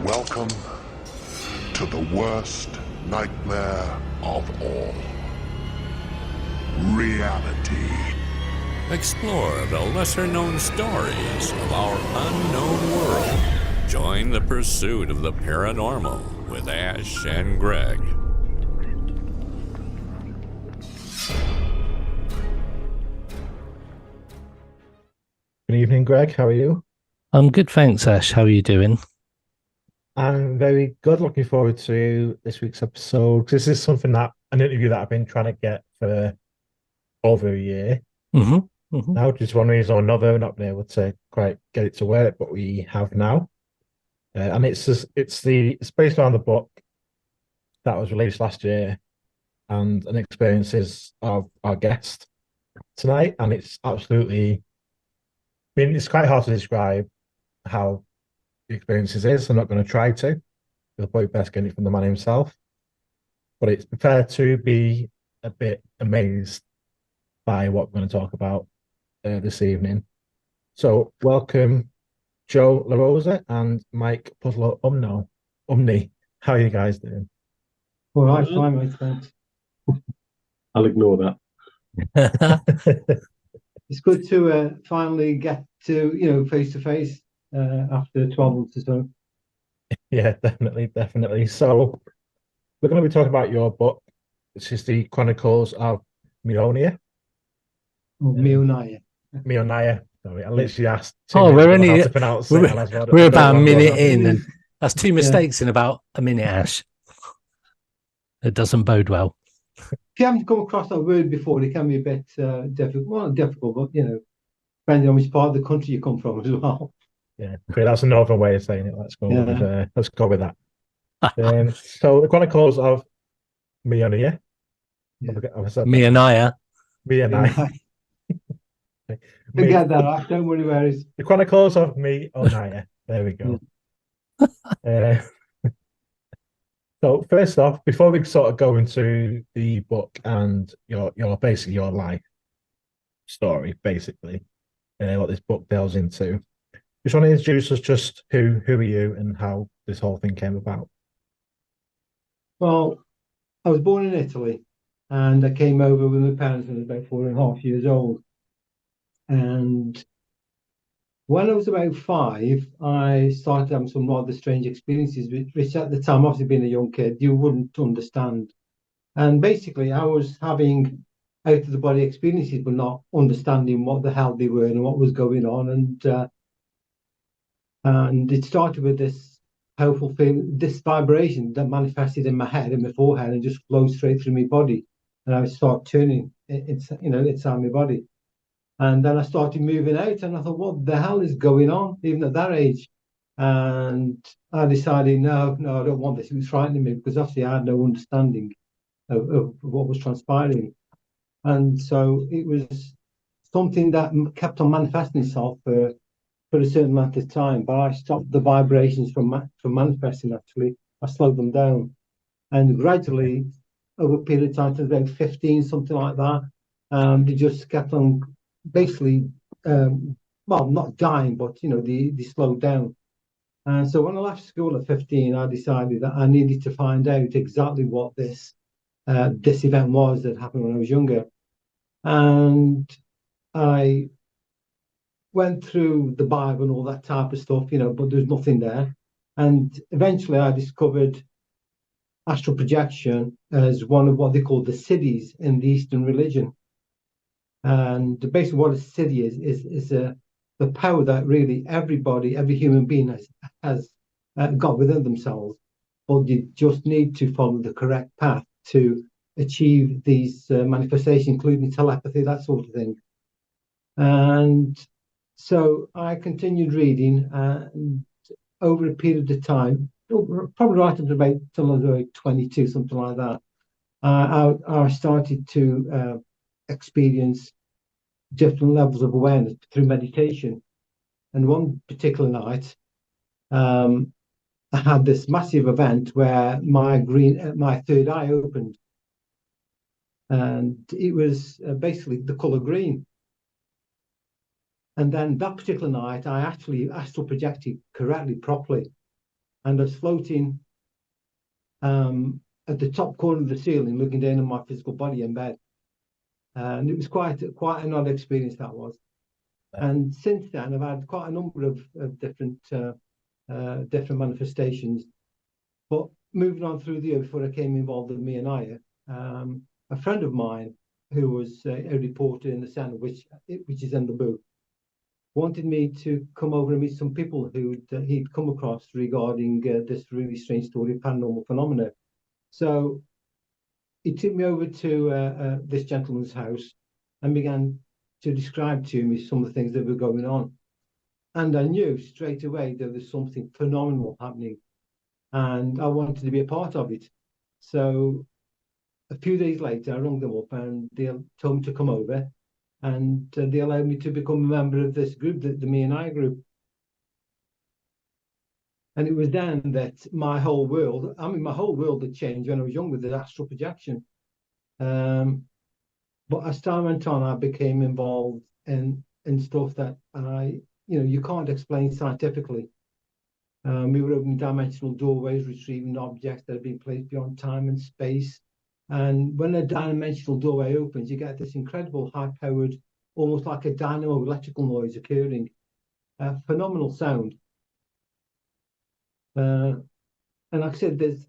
Welcome to the worst nightmare of all. Reality. Explore the lesser-known stories of our unknown world. Join the pursuit of the paranormal with Ash and Greg. Good evening, Greg. How are you? I'm good, thanks, Ash. How are you doing? I'm very good. Looking forward to this week's episode. This is something that an interview that I've been trying to get for over a year. Now, just one reason or another, not been able to quite get it to work, but we have now. And it's based on the book that was released last year and an experiences of our guest tonight. And it's absolutely, it's quite hard to describe how the experiences is. I'm not going to try to. You'll probably best get it from the man himself. But it's prepared to be a bit amazed by what we're going to talk about this evening. So welcome, Joe La Rosa and Mike Puzzler Umni. How are you guys doing? All right, fine, mate, thanks. I'll ignore that. It's good to finally get to, face to face after 12 months or so. Yeah, definitely. So we're going to be talking about your book, which is the Chronicles of Meonia. Meonia. Meonia. Sorry, I literally asked Oh, we're only how to pronounce it. And we're about a minute in, and that's two mistakes in about a minute, Ash. It doesn't bode well. If you haven't come across that word before, it can be a bit difficult. Well, not difficult, but depending on which part of the country you come from as well. Yeah, okay, that's a northern way of saying it. Let's go with that. So the Chronicles of Meonia. Meonia. Forget that, right? Don't worry where it's. The Chronicles of Meonia. There we go. So first off, before we sort of go into the book and your basically your life story, basically, what this book delves into, just want to introduce us just who are you and how this whole thing came about. Well, I was born in Italy, and I came over with my parents when I was about 4.5 years old. And when I was about 5, I started having some rather strange experiences, which at the time, obviously being a young kid, you wouldn't understand. And basically, I was having out-of-the-body experiences, but not understanding what the hell they were and what was going on. And it started with this powerful feeling, this vibration that manifested in my head, in my forehead, and just flowed straight through my body. And I would start turning, inside my body. And then I started moving out, and I thought, what the hell is going on, even at that age? And I decided, no, I don't want this. It was frightening me because obviously I had no understanding of what was transpiring. And so it was something that kept on manifesting itself for a certain amount of time. But I stopped the vibrations from manifesting, actually. I slowed them down. And gradually, over a period of time, to about 15, something like that, they just kept on basically, not dying, but they slowed down. And so when I left school at 15, I decided that I needed to find out exactly what this event was that happened when I was younger. And I went through the Bible and all that type of stuff, but there's nothing there. And eventually I discovered astral projection as one of what they call the siddhis in the Eastern religion. And basically what a siddhi is the power that really every human being has got within themselves, but you just need to follow the correct path to achieve these manifestations, including telepathy, that sort of thing. And so I continued reading, and over a period of time, probably right up to about till I was about 22, something like that, I started to experience different levels of awareness through meditation. And one particular night, I had this massive event where my third eye opened, and it was basically the color green. And then that particular night, I actually astral projected correctly, properly. and I was floating at the top corner of the ceiling, looking down on my physical body in bed. And it was quite an odd experience, that was. And since then, I've had quite a number of different manifestations. But moving on through the year, before I came involved in Meonia, a friend of mine who was a reporter in the Centre, which is in the book, wanted me to come over and meet some people who he'd come across regarding this really strange story of paranormal phenomena. So he took me over to this gentleman's house and began to describe to me some of the things that were going on. And I knew straight away there was something phenomenal happening, and I wanted to be a part of it. So a few days later, I rang them up and they told me to come over, and they allowed me to become a member of this group, the Meonia Group. And it was then that my whole world had changed when I was young with the astral projection. But as time went on, I became involved in stuff that you can't explain scientifically. We were opening dimensional doorways, retrieving objects that had been placed beyond time and space. And when a dimensional doorway opens, you get this incredible high-powered, almost like a dynamo electrical noise occurring. Phenomenal sound. And like I said, there's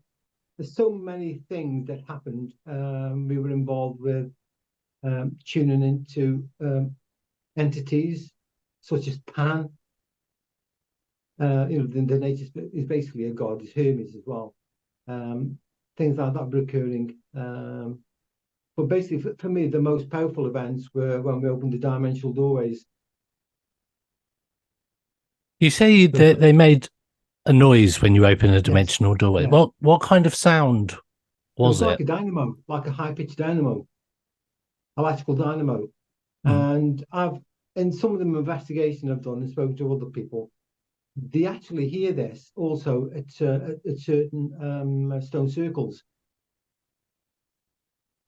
so many things that happened. We were involved with tuning into entities such as Pan. The nature is basically a god, is Hermes as well. Things like that were occurring. But basically, for me, the most powerful events were when we opened the dimensional doorways. You say that they made a noise when you open a dimensional doorway. Yeah. What kind of sound was it? Like a dynamo, like a high-pitched dynamo, electrical dynamo. And I've, in some of the investigation I've done and spoken to other people, they actually hear this also at certain stone circles.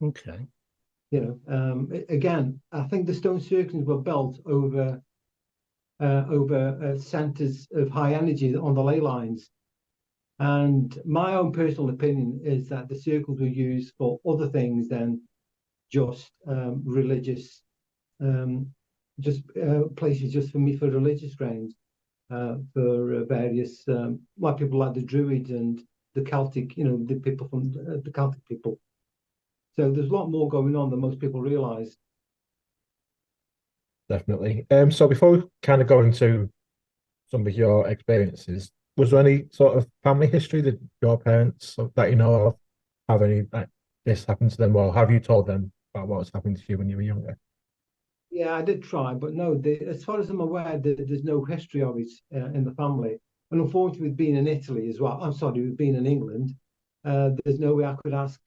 Okay. Again, I think the stone circles were built over centers of high energy on the ley lines. And my own personal opinion is that the circles were used for other things than just religious, places just for religious grounds, for various, like people like the Druids and the Celtic, the people from the Celtic people. So there's a lot more going on than most people realise. Definitely. So before we kind of go into some of your experiences, was there any sort of family history that your parents that you know of have any this happened to them, or have you told them about what was happening to you when you were younger? Yeah, I did try, but no, as far as I'm aware, there's no history of it in the family. And unfortunately, with being in Italy as well, with being in England, there's no way I could ask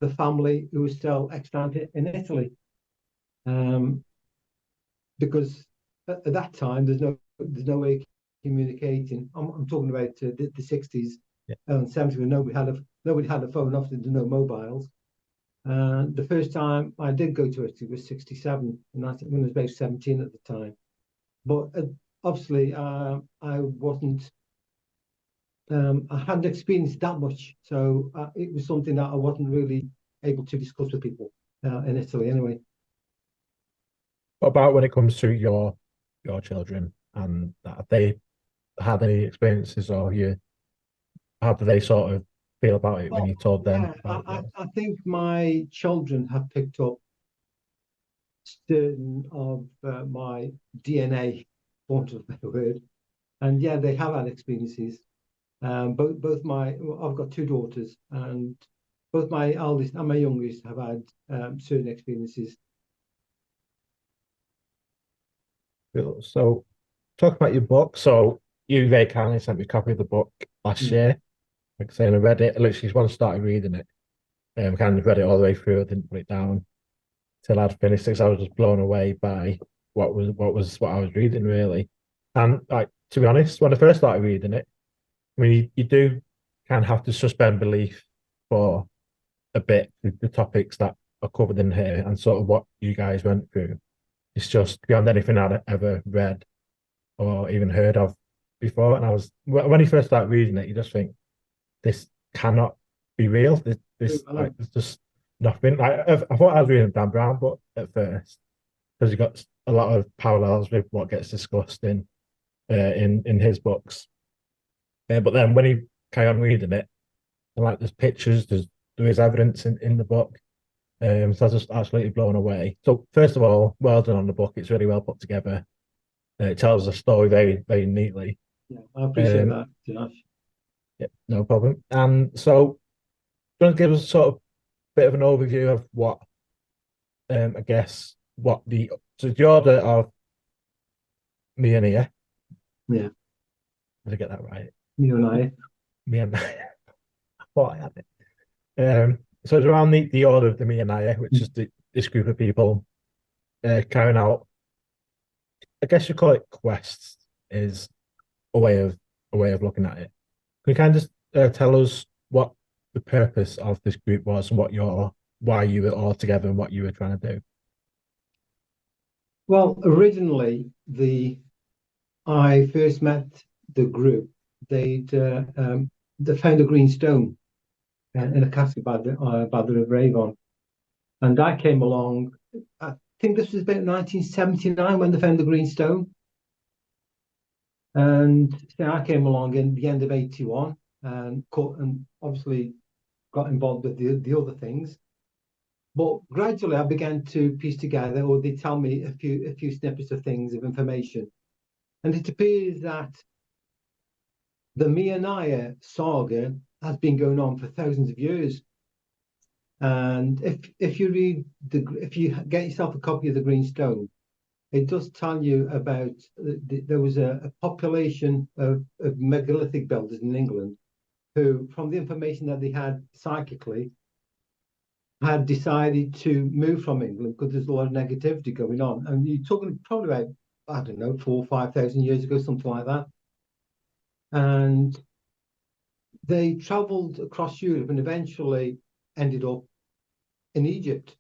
the family who is still extant in Italy. Because at that time, there's no way of communicating. I'm talking about the 60s and 70s, when nobody had a phone, often there's no mobiles. The first time I did go to Italy was 67, and that's when I was about 17 at the time. But obviously, I wasn't. I hadn't experienced that much, so it was something that I wasn't really able to discuss with people in Italy, anyway. What about when it comes to your children, and have they had any experiences, or how do they sort of feel about it when you told them? I think my children have picked up certain of my DNA, for want of a better word, and yeah, they have had experiences. I've got two daughters, and both my eldest and my youngest have had certain experiences. So, talk about your book. So, you very kindly sent me a copy of the book last year. Like I say, and I read it. I literally once started reading it. Kind of read it all the way through. I didn't put it down till I'd finished, because I was just blown away by what I was reading, really. And to be honest, when I first started reading it, I mean, you do kind of have to suspend belief for a bit with the topics that are covered in here and sort of what you guys went through. It's just beyond anything I'd ever read or even heard of before, and I was when you first start reading it, you just think this cannot be real. This like there's just nothing. Like I thought I was reading Dan Brown book at first because you got a lot of parallels with what gets discussed in his books. But then when you carry on reading it, and like there's pictures, there is evidence in the book. So I was just absolutely blown away. So first of all, well done on the book. It's really well put together. It tells the story very, very neatly. Yeah, I appreciate that, Josh. Yeah, no problem. And so, do you want to give us sort of a bit of an overview of what, I guess, the Order of Meonia. Yeah. Did I get that right? Meonia. Meonia. I thought I had it. So it's around the Order of the Meonia, which is this group of people carrying out, I guess you call it quests, is a way of looking at it. Can you kind of just tell us what the purpose of this group was and why you were all together and what you were trying to do? Well, originally, I first met the group. They found a green stone in a castle by the River Avon, and I came along. I think this was about 1979 when they found the green stone, and so I came along in the end of '81 and obviously got involved with the other things. But gradually, I began to piece together, or they tell me a few snippets of things of information, and it appears that the Meonia saga has been going on for thousands of years. And if you get yourself a copy of the Green Stone, it does tell you about there was a population of megalithic builders in England who, from the information that they had psychically, had decided to move from England because there's a lot of negativity going on. And you're talking probably about, I don't know, 4,000 or 5,000 years ago, something like that. And they traveled across Europe and eventually ended up in Egypt,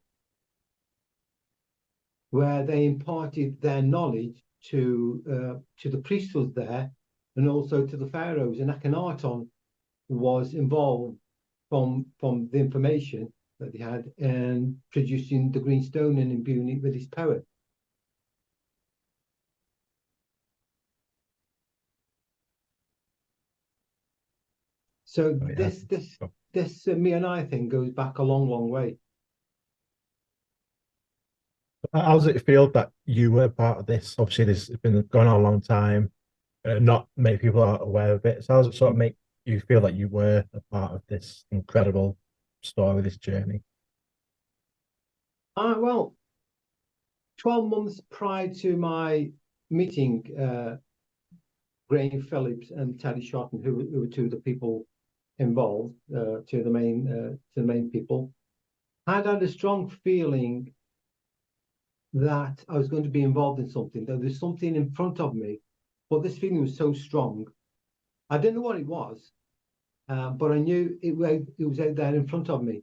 where they imparted their knowledge to the priesthoods there and also to the pharaohs. And Akhenaten was involved from the information that they had in producing the green stone and imbuing it with his power. So this Meonia thing goes back a long, long way. How does it feel that you were part of this? Obviously, this has been going on a long time. Not many people are aware of it. So how does it sort of make you feel like you were a part of this incredible story, this journey? Well, 12 months prior to my meeting Graham Phillips and Teddy Shotton, who were two of the people involved, two of the main people, I had a strong feeling that I was going to be involved in something, that there's something in front of me, but this feeling was so strong. I didn't know what it was, but I knew it was out there in front of me.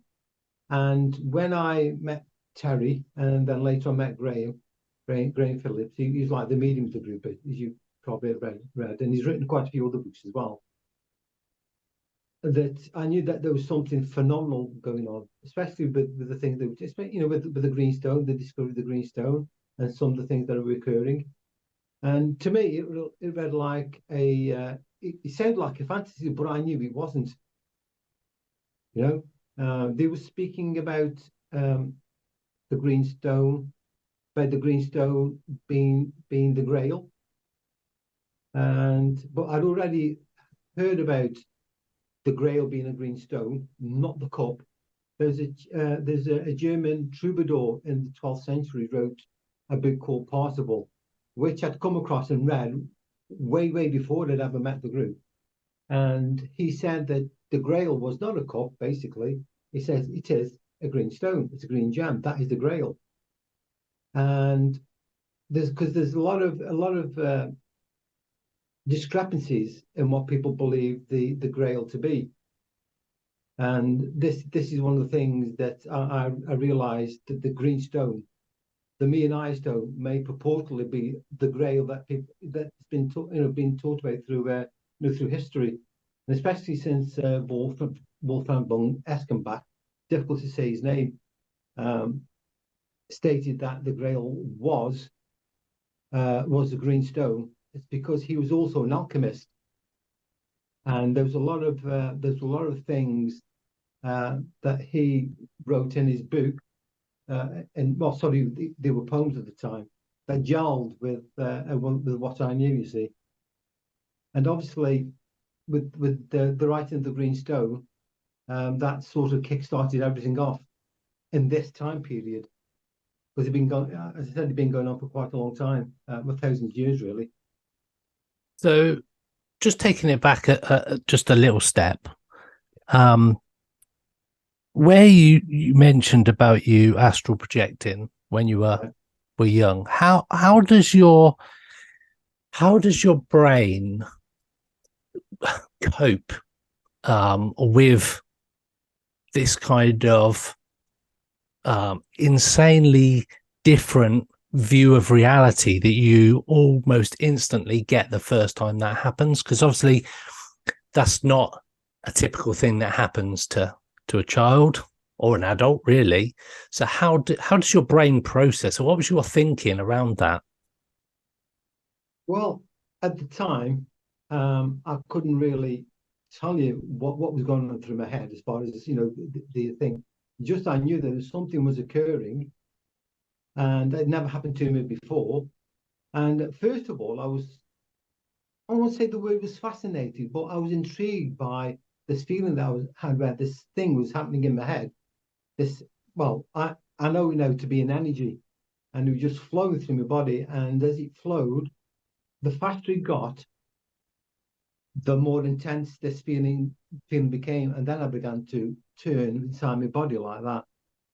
And when I met Terry, and then later I met Graham Phillips, he's like the medium of the group, as you probably have read, and he's written quite a few other books as well. That I knew that there was something phenomenal going on, especially with the things that, with the green stone, the discovery of the green stone, and some of the things that are recurring. And to me, it read like it sounded like a fantasy, but I knew it wasn't. They were speaking about the green stone, being the Grail, but I'd already heard about the Grail being a green stone, not the cup. There's a German troubadour in the 12th century wrote a book called Parsifal, which I'd come across and read way before I'd ever met the group. And he said that the Grail was not a cup, basically. He says it is a green stone. It's a green gem. That is the Grail. And there's a lot of discrepancies in what people believe the Grail to be. And this is one of the things that I realized, that the green stone the Meonia stone may purportedly be the Grail that's been talked about through through history, and especially since Wolfgang von Eschenbach, difficult to say his name, stated that the Grail was the green stone. It's because he was also an alchemist, and there's a lot of things that he wrote in his book. They were poems at the time that gelled with what I knew, you see. And obviously, with the writing of the Green Stone, that sort of kick-started everything off in this time period, because it's been going, as I said, it's been going on for quite a long time, 1,000 years, really. So, just taking it back just a little step, where you mentioned about you astral projecting when you were young, how does your brain cope with this kind of insanely different view of reality that you almost instantly get the first time that happens? Because obviously that's not a typical thing that happens to a child or an adult, really. So how does your brain process, or what was your thinking around that? Well, at the time, I couldn't really tell you what was going on through my head as far as the thing. Just I knew that something was occurring, and it never happened to me before. And first of all, I won't say the word was fascinated, but I was intrigued by this feeling that had where this thing was happening in my head. I know now to be an energy, and it was just flowing through my body. And as it flowed, the faster it got, the more intense this feeling became. And then I began to turn inside my body like that.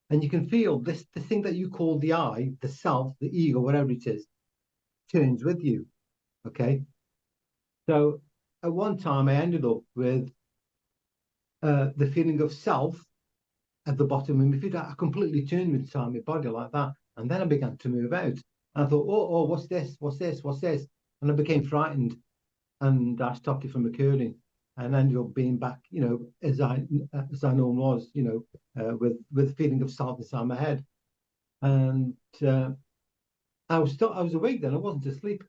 And you can feel the thing that you call the I, the self, the ego, whatever it is, turns with you. Okay. So at one time, I ended up with the feeling of self at the bottom of my feet. I completely turned inside my body like that. And then I began to move out. And I thought, oh, what's this? What's this? What's this? And I became frightened, and I stopped it from occurring, and ended up being back, as I normally was, with the feeling of self inside my head. And I was awake then. I wasn't asleep.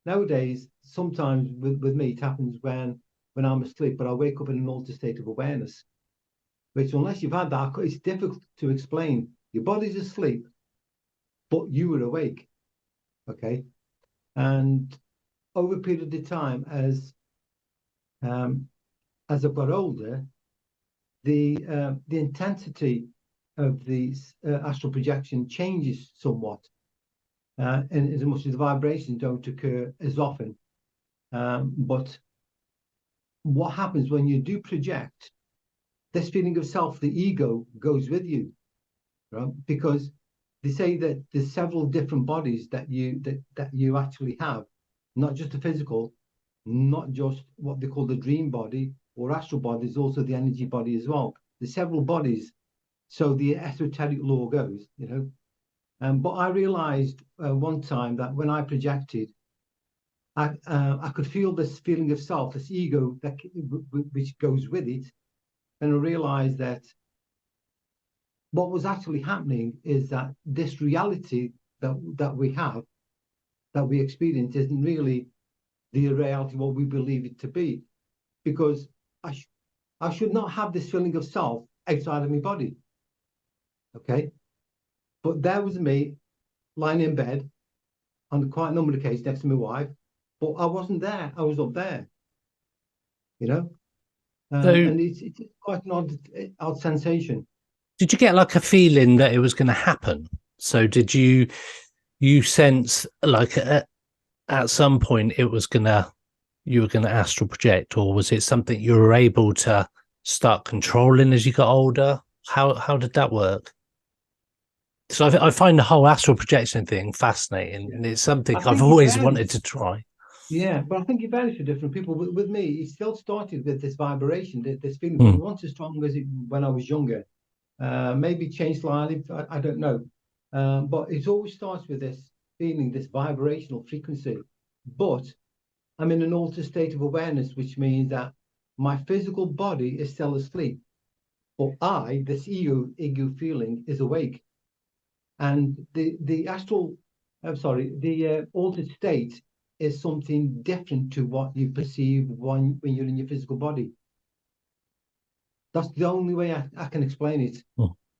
Nowadays, sometimes with me, it happens when I'm asleep, but I wake up in an altered state of awareness, which, unless you've had that, it's difficult to explain. Your body's asleep, but you were awake. Okay. And over a period of time, as I've got older, the intensity of these astral projection changes somewhat, and as much as the vibrations don't occur as often. But what happens when you do project, this feeling of self, the ego, goes with you, right? Because they say that there's several different bodies that you actually have, not just the physical, not just what they call the dream body or astral body, is also the energy body as well. There's several bodies. So the esoteric law goes, but I realized one time that when I projected, I could feel this feeling of self, this ego which goes with it. And I realized that what was actually happening is that this reality that we have, that we experience, isn't really the reality what we believe it to be, because I should not have this feeling of self outside of my body. Okay, but there was me lying in bed on quite a number of occasions next to my wife, but I wasn't there. I was up there, and it's quite an odd sensation. Did you get like a feeling that it was going to happen? So did you sense like at some point you were going to astral project, or was it something you were able to start controlling as you got older? How did that work? So I find the whole astral projection thing fascinating, and it's something I've always wanted to try. Yeah, but I think it varies for different people. With me, it still started with this vibration, this feeling, but it wasn't as strong as it when I was younger. Maybe changed slightly, I don't know. But it always starts with this feeling, this vibrational frequency. But I'm in an altered state of awareness, which means that my physical body is still asleep, but this ego feeling, is awake. And the altered state is something different to what you perceive when you're in your physical body. That's the only way I can explain it.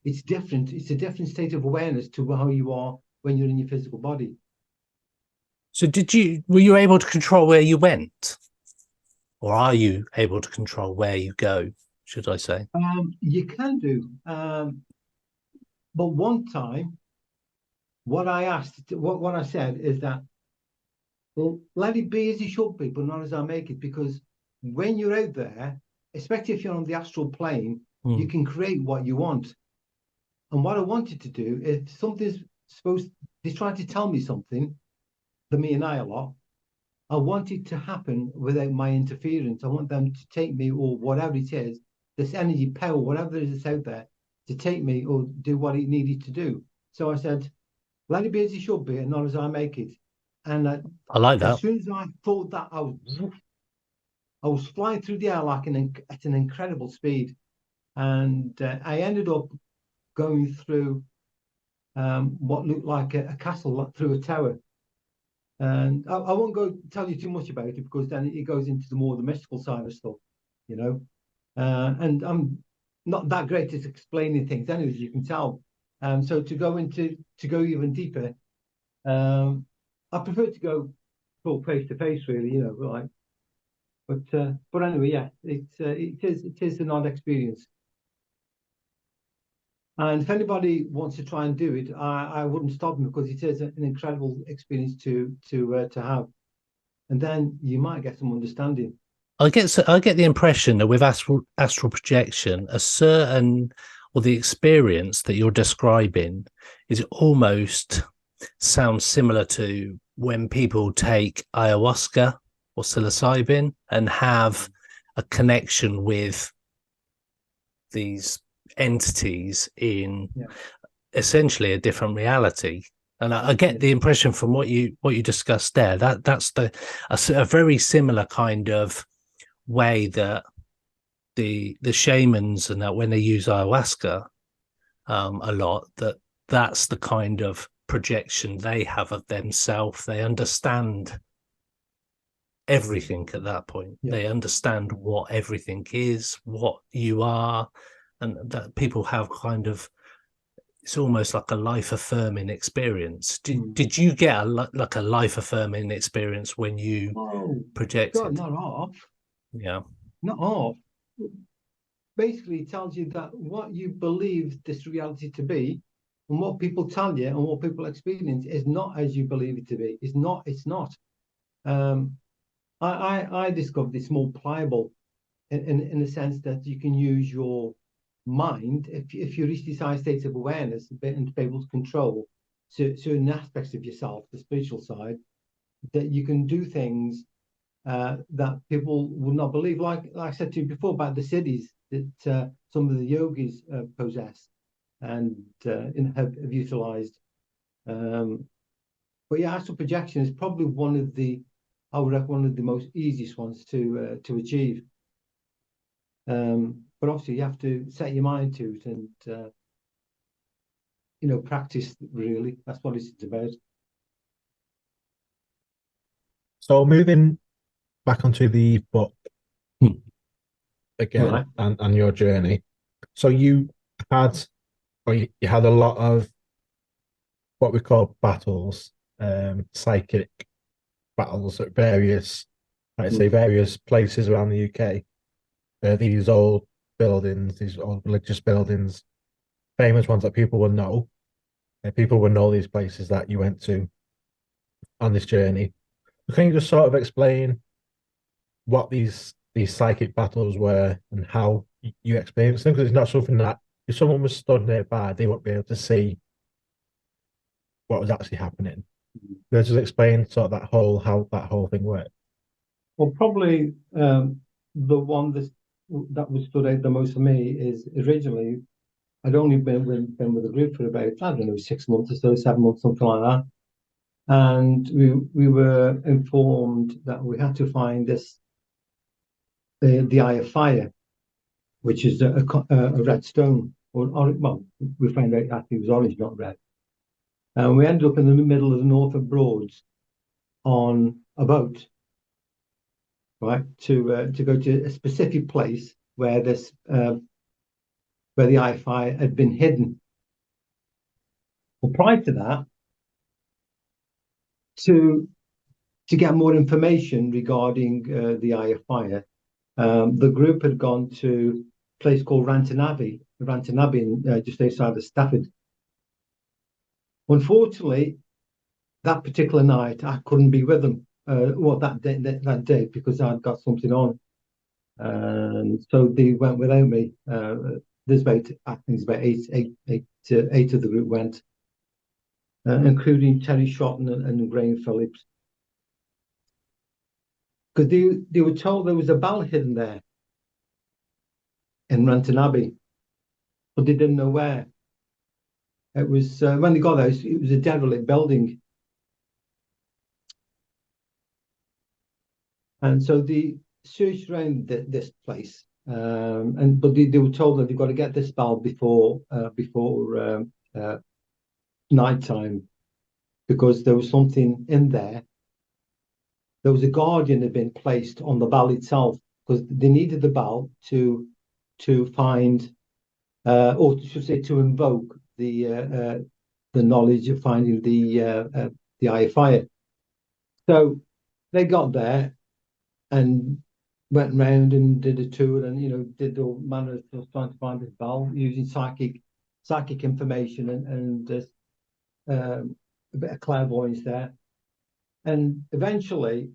It's different. It's a different state of awareness to how you are when you're in your physical body. So were you able to control where you went? Or are you able to control where you go, should I say? You can do. But one time, what I said is that, well, let it be as it should be, but not as I make it. Because when you're out there, especially if you're on the astral plane, you can create what you want. And what I wanted to do is they're trying to tell me something, the me and I a lot. I want it to happen without my interference. I want them to take me, or whatever it is, this energy, power, whatever it is that's out there, to take me or do what it needed to do. So I said, let it be as it should be and not as I make it. And I like that. As soon as I thought that, I was flying through the air like at an incredible speed. And I ended up going through what looked like a castle, through a tower. And I won't go tell you too much about it, because then it goes into the mystical side of stuff, you know. And I'm not that great at explaining things, anyway, as you can tell. So to go even deeper, I prefer to go full face to face, really, you know. Like, but anyway, yeah, it is an odd experience. And if anybody wants to try and do it, I wouldn't stop them, because it is an incredible experience to have. And then you might get some understanding. I get the impression that with astral projection, the experience that you're describing is almost sounds similar to when people take ayahuasca or psilocybin and have a connection with these entities in essentially a different reality. And I get the impression from what you discussed there that's a very similar kind of way that the shamans, and that when they use ayahuasca a lot, that's the kind of projection they have of themselves. They understand everything at that point. They understand what everything is, what you are, and that people have kind of, it's almost like a life affirming experience. Did you get a life affirming experience when you projected? God, not half. Yeah, not half. Basically, it tells you that what you believe this reality to be, and what people tell you and what people experience, is not as you believe it to be. It's not. I discovered it's more pliable in the sense that you can use your mind if you reach these high states of awareness and be able to control certain aspects of yourself, the spiritual side, that you can do things that people would not believe. Like I said to you before about the cities that some of the yogis possess and have utilized. But yeah, astral projection is probably one of the most easiest ones to achieve. But obviously you have to set your mind to it and practice, really. That's what it's about. So moving back onto the book again, right, and your journey. So you had a lot of what we call battles, psychic battles at various places around the UK. These old buildings, these old religious buildings, famous ones that people will know. People will know these places that you went to on this journey. Can you just sort of explain what these psychic battles were and how you experienced them? Because it's not something that, if someone was stood nearby, they won't be able to see what was actually happening. Let's just explain sort of how that whole thing worked. Well, probably the one that was stood out the most for me is originally I'd only been with the group for about, I don't know, 6 months or so, 7 months, something like that. And we were informed that we had to find the Eye of Fire, which is a red stone. Well, we found out actually it was orange, not red. And we ended up in the middle of the Norfolk Broads on a boat, right, to go to a specific place where where the Eye of Fire had been hidden. Well, prior to that, to get more information regarding the Eye of Fire, the group had gone to a place called Rantanabby, just outside of Stafford. Unfortunately, that particular night, I couldn't be with them. That day because I'd got something on, and so they went without me. There's about, I think, it's about eight of the group went, including Terry Shotton and Graham Phillips, because they were told there was a bell hidden there in Rantanabby, but they didn't know where. It was when they got there, it was a derelict building. And so they searched around this place, but they were told that they've got to get this bell before night time, because there was something in there. There was a guardian that had been placed on the bell itself, because they needed the bell to find, or should say, to invoke the knowledge of finding the Eye of Fire. So they got there and went round and did a tour, and did all manner of stuff trying to find this bell using psychic information and a bit of clairvoyance there. And eventually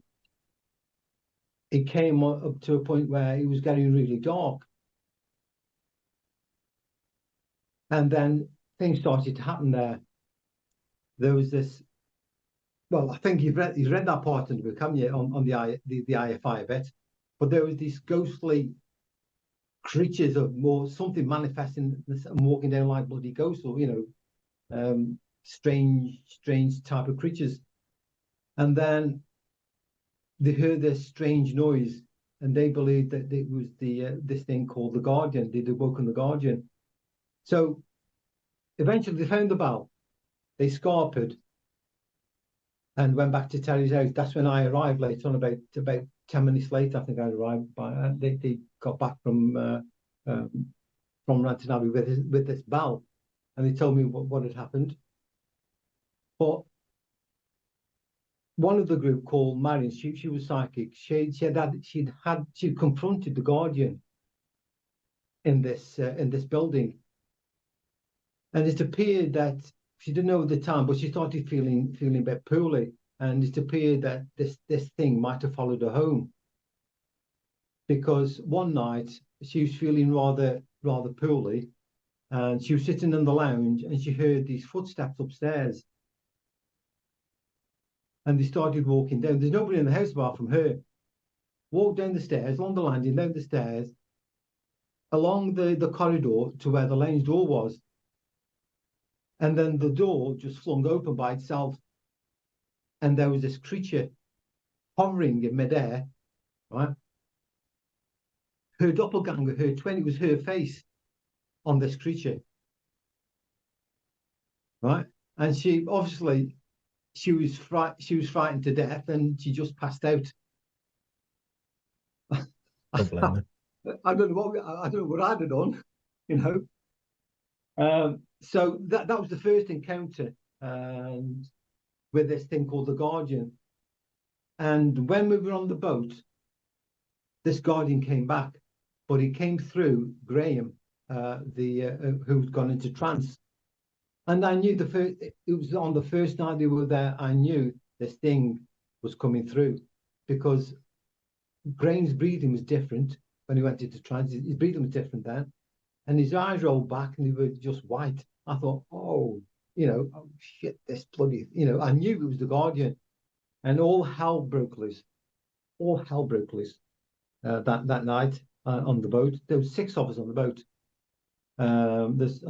it came up to a point where it was getting really dark, and then things started to happen there. There was this, well, I think you've read that part in the book, haven't you, on the Eye of Fire bit? But there was these ghostly creatures of something manifesting and walking down like bloody ghosts, or strange type of creatures. And then they heard this strange noise, and they believed that it was this thing called the Guardian. They'd awoken the Guardian. So eventually they found the bell. They scarpered and went back to Terry's house. That's when I arrived later on, about 10 minutes later. I think I arrived. They got back from Rantanabby with this bell, and they told me what had happened. But one of the group, called Marion, she was psychic. She'd confronted the Guardian in this building, and it appeared that she didn't know at the time, but she started feeling a bit poorly, and it appeared that this thing might have followed her home, because one night she was feeling rather poorly, and she was sitting in the lounge, and she heard these footsteps upstairs, and they started walking down. There's nobody in the house apart from her. Walked down the stairs, along the landing, down the stairs, along the corridor to where the lounge door was. And then the door just flung open by itself, and there was this creature hovering in midair, right? Her doppelganger, her twin, it was her face on this creature, right? And she obviously she was frightened to death, and she just passed out. I don't know what I'd have done, So that was the first encounter with this thing called the Guardian. And when we were on the boat, this Guardian came back, but he came through Graham, who'd gone into trance. And I knew it was on the first night they were there, I knew this thing was coming through, because Graham's breathing was different when he went into trance. His breathing was different then. And his eyes rolled back and they were just white. I thought, oh shit, this bloody, I knew it was the Guardian. And all hell broke loose. That night on the boat. There were 6 of us on the boat. There's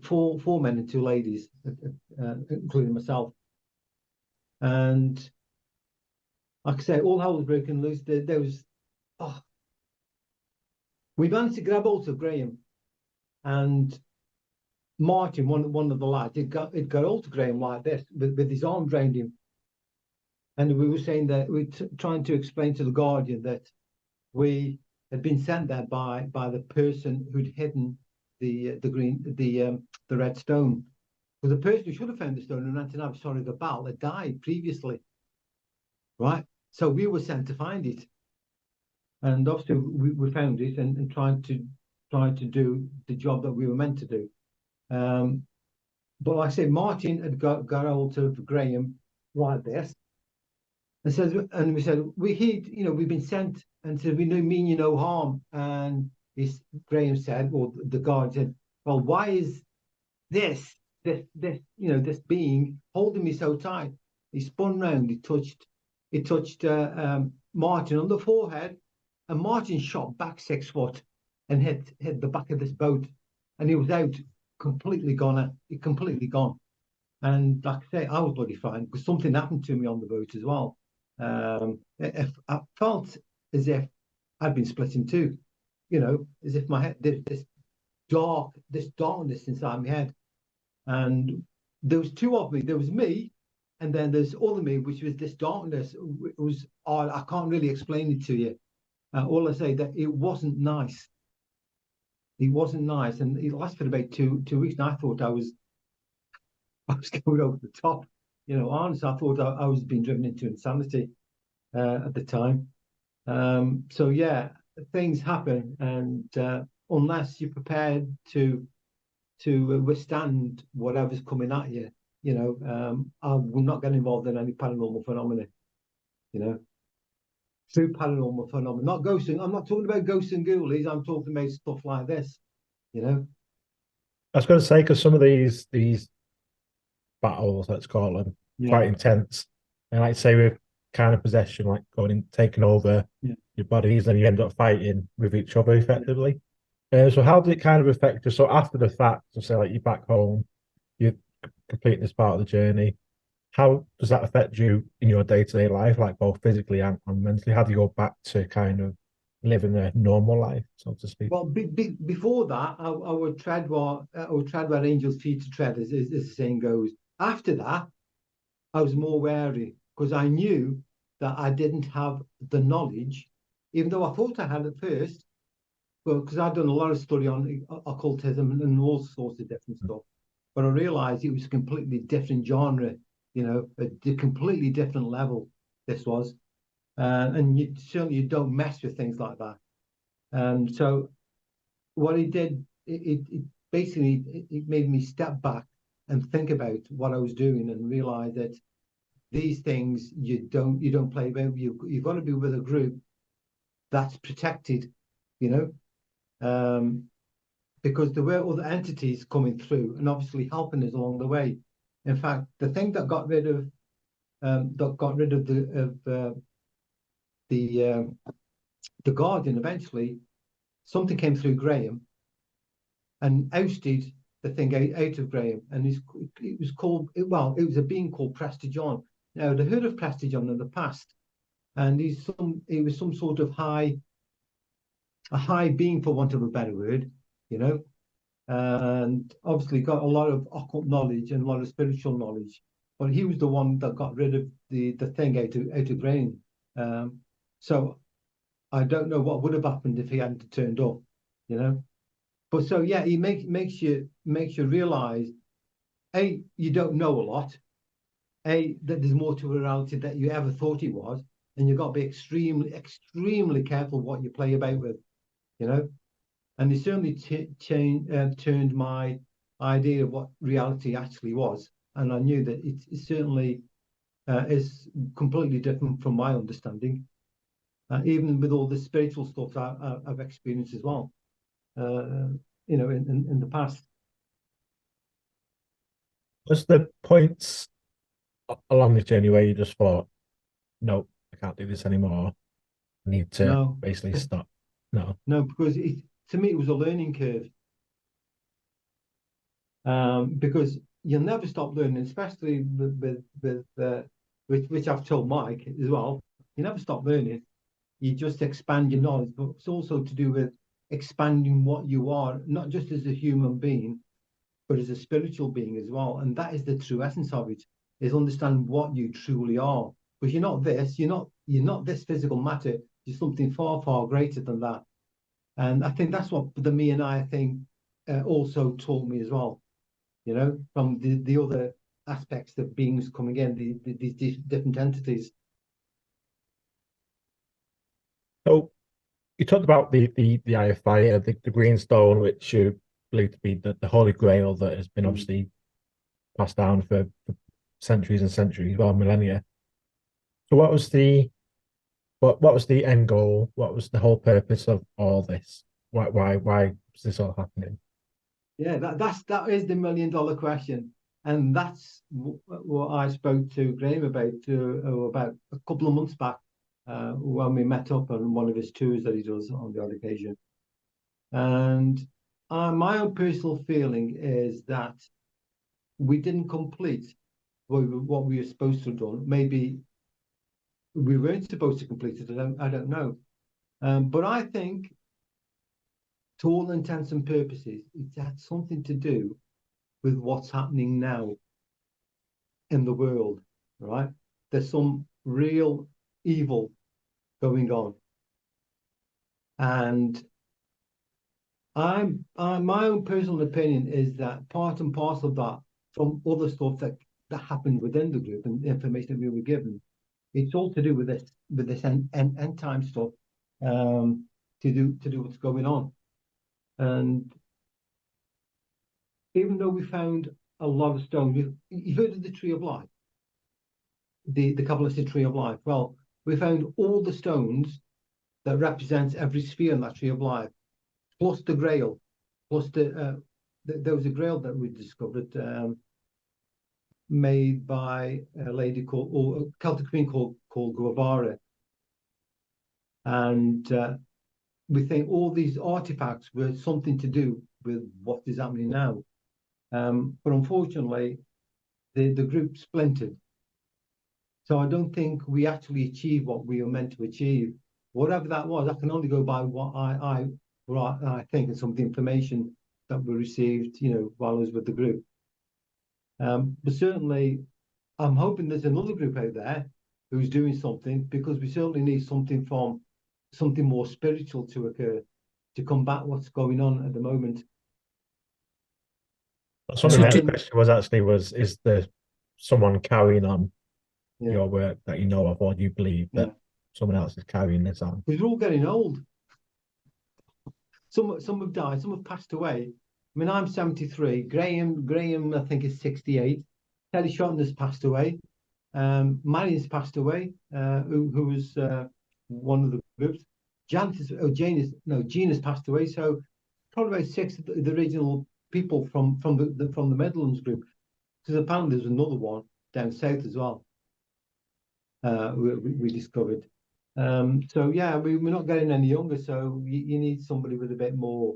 four men and two ladies, including myself. And like I say, all hell was broken loose. There was, we managed to grab hold of Graham, and Martin, one of the lads, it got hold of Graham like this, with his arms around him. And we were saying that we're trying to explain to the Guardian that we had been sent there by the person who'd hidden the red stone. Because the person who should have found the stone and the battle had died previously, right? So we were sent to find it, and obviously we found it and tried to do the job that we were meant to do. But like I said, Martin had got hold of Graham like this, and we said, we've been sent, and said, we mean you no harm. And Graham said, or the guard said, well, why is this being holding me so tight? He spun round, he touched Martin on the forehead, and Martin shot back 6 foot and hit the back of this boat, and he was out, completely gone. And like I say, I was bloody fine because something happened to me on the boat as well. I felt as if I'd been split in two, as if my head, this darkness inside my head. And there was two of me. There was me, and then there's other me, which was this darkness. It was odd. I can't really explain it to you. All I say that it wasn't nice. It wasn't nice, and it lasted about two weeks. And I thought I was going over the top. Honestly, I thought I was being driven into insanity at the time. So yeah, things happen, and unless you're prepared to withstand whatever's coming at you, I will not get involved in any paranormal phenomena. True paranormal phenomena, not ghosting. I'm not talking about ghosts and ghoulies. I'm talking about stuff like this. I was going to say, because some of these battles, let's call them, quite intense, and like say with kind of possession, like going and taking over your bodies, and you end up fighting with each other effectively. So how did it kind of affect you? So after the fact, so say like you're back home, you're completing this part of the journey. How does that affect you in your day-to-day life, like both physically and mentally? How do you go back to kind of living a normal life, so to speak? Well, before that, I would tread where angels feet to tread, as the saying goes. After that, I was more wary because I knew that I didn't have the knowledge, even though I thought I had at first. Well, because I'd done a lot of study on occultism and all sorts of different stuff, but I realised it was a completely different genre, a completely different level. This was, and you don't mess with things like that. So what it did, it basically made me step back and think about what I was doing and realize that these things you don't play about. You've got to be with a group that's protected, because there were other entities coming through and obviously helping us along the way. In fact, the thing that got rid of the Guardian eventually, something came through Graham and ousted the thing out of Graham, and it was a being called Prester John. Now, I'd heard of Prester John in the past, and he was some sort of a high being, for want of a better word, and obviously got a lot of occult knowledge and a lot of spiritual knowledge. But he was the one that got rid of the thing out of Graham. So I don't know what would have happened if he hadn't turned up, But so yeah, he makes you realize, A, you don't know a lot, A, that there's more to reality than you ever thought it was, and you've got to be extremely, extremely careful what you play about with, And it certainly turned my idea of what reality actually was, and I knew that it certainly is completely different from my understanding, even with all the spiritual stuff I've experienced as well, in the past. Was the points along the journey where you just thought, no, I can't do this anymore, I need to basically stop? No, because to me, it was a learning curve. Because you'll never stop learning, especially which I've told Mike as well. You never stop learning. You just expand your knowledge, but it's also to do with expanding what you are, not just as a human being, but as a spiritual being as well. And that is the true essence of it, is understand what you truly are. Because you're not this, you're not this physical matter. You're something far, far greater than that. And I think that's what the me and I thing also taught me as well. You know, from the other aspects of beings coming in, these different entities. So you talked about the Eye of Fire, the green stone, which you believe to be the Holy Grail that has been obviously passed down for centuries and centuries, well, millennia. So what was the end goal? What was the whole purpose of all this? Why was this all happening? Yeah, that is the $1 million question, and that's what I spoke to Graham about a couple of months back when we met up on one of his tours that he does on the odd occasion. And my own personal feeling is that we didn't complete what we were supposed to have done. Maybe we weren't supposed to complete it. I don't know, but I think, to all intents and purposes, it had something to do with what's happening now in the world, right? There's some real evil going on. And my own personal opinion is that part and parcel of that, from other stuff that happened within the group and the information that we were given, it's all to do with this end time stuff, to do what's going on. And even though we found a lot of stones, you've heard of the Tree of Life, the Kabbalistic Tree of Life. Well, we found all the stones that represents every sphere in that Tree of Life, plus the Grail, plus there was a Grail that we discovered, made by a lady or a Celtic queen called Guevara, and we think all these artifacts were something to do with what is happening now. But unfortunately, the group splintered. So I don't think we actually achieved what we were meant to achieve. Whatever that was, I can only go by what I think and some of the information that we received, while I was with the group. But certainly, I'm hoping there's another group out there who's doing something, because we certainly need something more spiritual to occur to combat what's going on at the moment. So the next question is there someone carrying on your work that you know of, or do you believe that someone else is carrying this on? Because we're all getting old. Some have died, some have passed away. I mean, I'm 73. Graham, I think, is 68. Terry Shotton has passed away. Marion's passed away, who was one of the groups. Jean has passed away. So probably about 6 of the original people from the Midlands group. Because apparently there's another one down south as well. We discovered. So yeah, we're not getting any younger. So you need somebody with a bit more,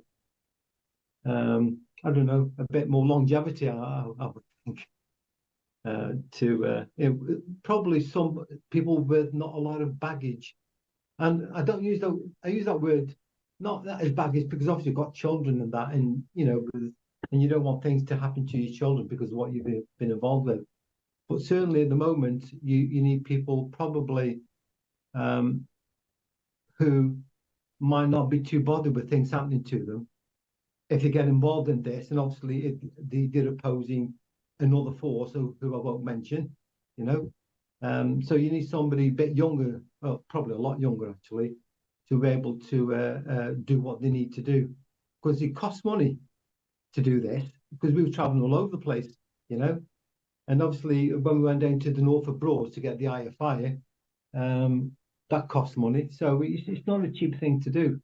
I don't know, a bit more longevity, I would think. Probably some people with not a lot of baggage. And I use that word not that as baggage, because obviously you've got children and that, and and you don't want things to happen to your children because of what you've been involved with. But certainly at the moment, you need people probably who might not be too bothered with things happening to them if they get involved in this. And obviously they're opposing another force who I won't mention, So you need somebody a bit younger, well, probably a lot younger actually, to be able to do what they need to do. Because it costs money to do this, because we were traveling all over the place, And obviously, when we went down to the Norfolk Broads to get the Eye of Fire, that cost money. So it's not a cheap thing to do.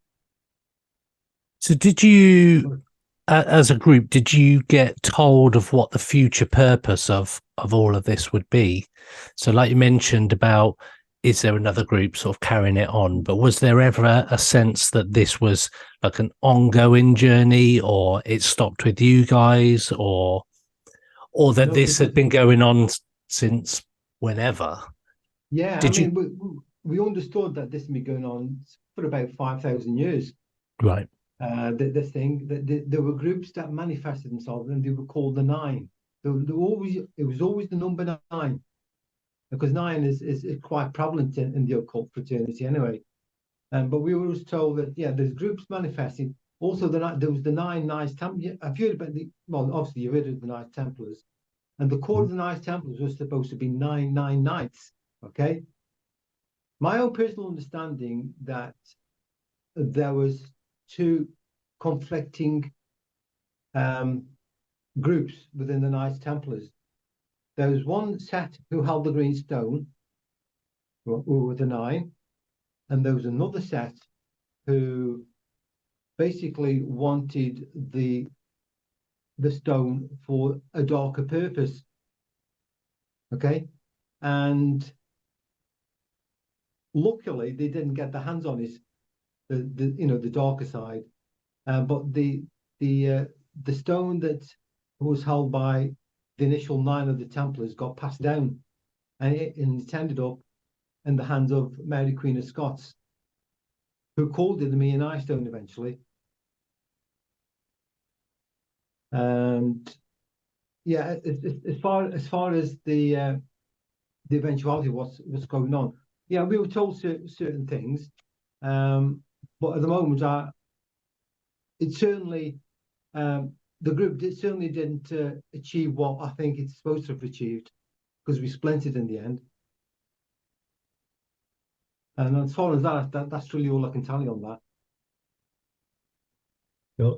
So did you, as a group, did you get told of what the future purpose of all of this would be? So like you mentioned about is there another group sort of carrying it on? But was there ever a sense that this was like an ongoing journey, or it stopped with you guys, or that No, this had been going on since whenever? Yeah, Did you? we understood that this had been going on for about 5,000 years. Right. This thing, there were groups that manifested themselves, and they were called the Nine. It was always the number 9, because 9 is quite prevalent in the occult fraternity anyway. But we were always told that, yeah, there's groups manifesting. Also, there was the 9 Knights Templars. Have you heard about obviously you've heard of the Knights Templars, and the core of the Knights Templars was supposed to be 9 knights. Okay. My own personal understanding that there was 2 conflicting groups within the Knights Templars. There was one set who held the green stone, who were the 9, and there was another set who basically wanted the stone for a darker purpose. Okay, and luckily they didn't get their hands on it, the darker side. But the stone that was held by the initial 9 of the Templars got passed down, and it ended up in the hands of Mary Queen of Scots, who called it the Meonia stone eventually. And yeah, as far as the eventuality of what's going on, yeah, we were told certain things, but at the moment, it certainly the group certainly didn't achieve what I think it's supposed to have achieved, because we splintered in the end. And as far as that's really all I can tell you on that.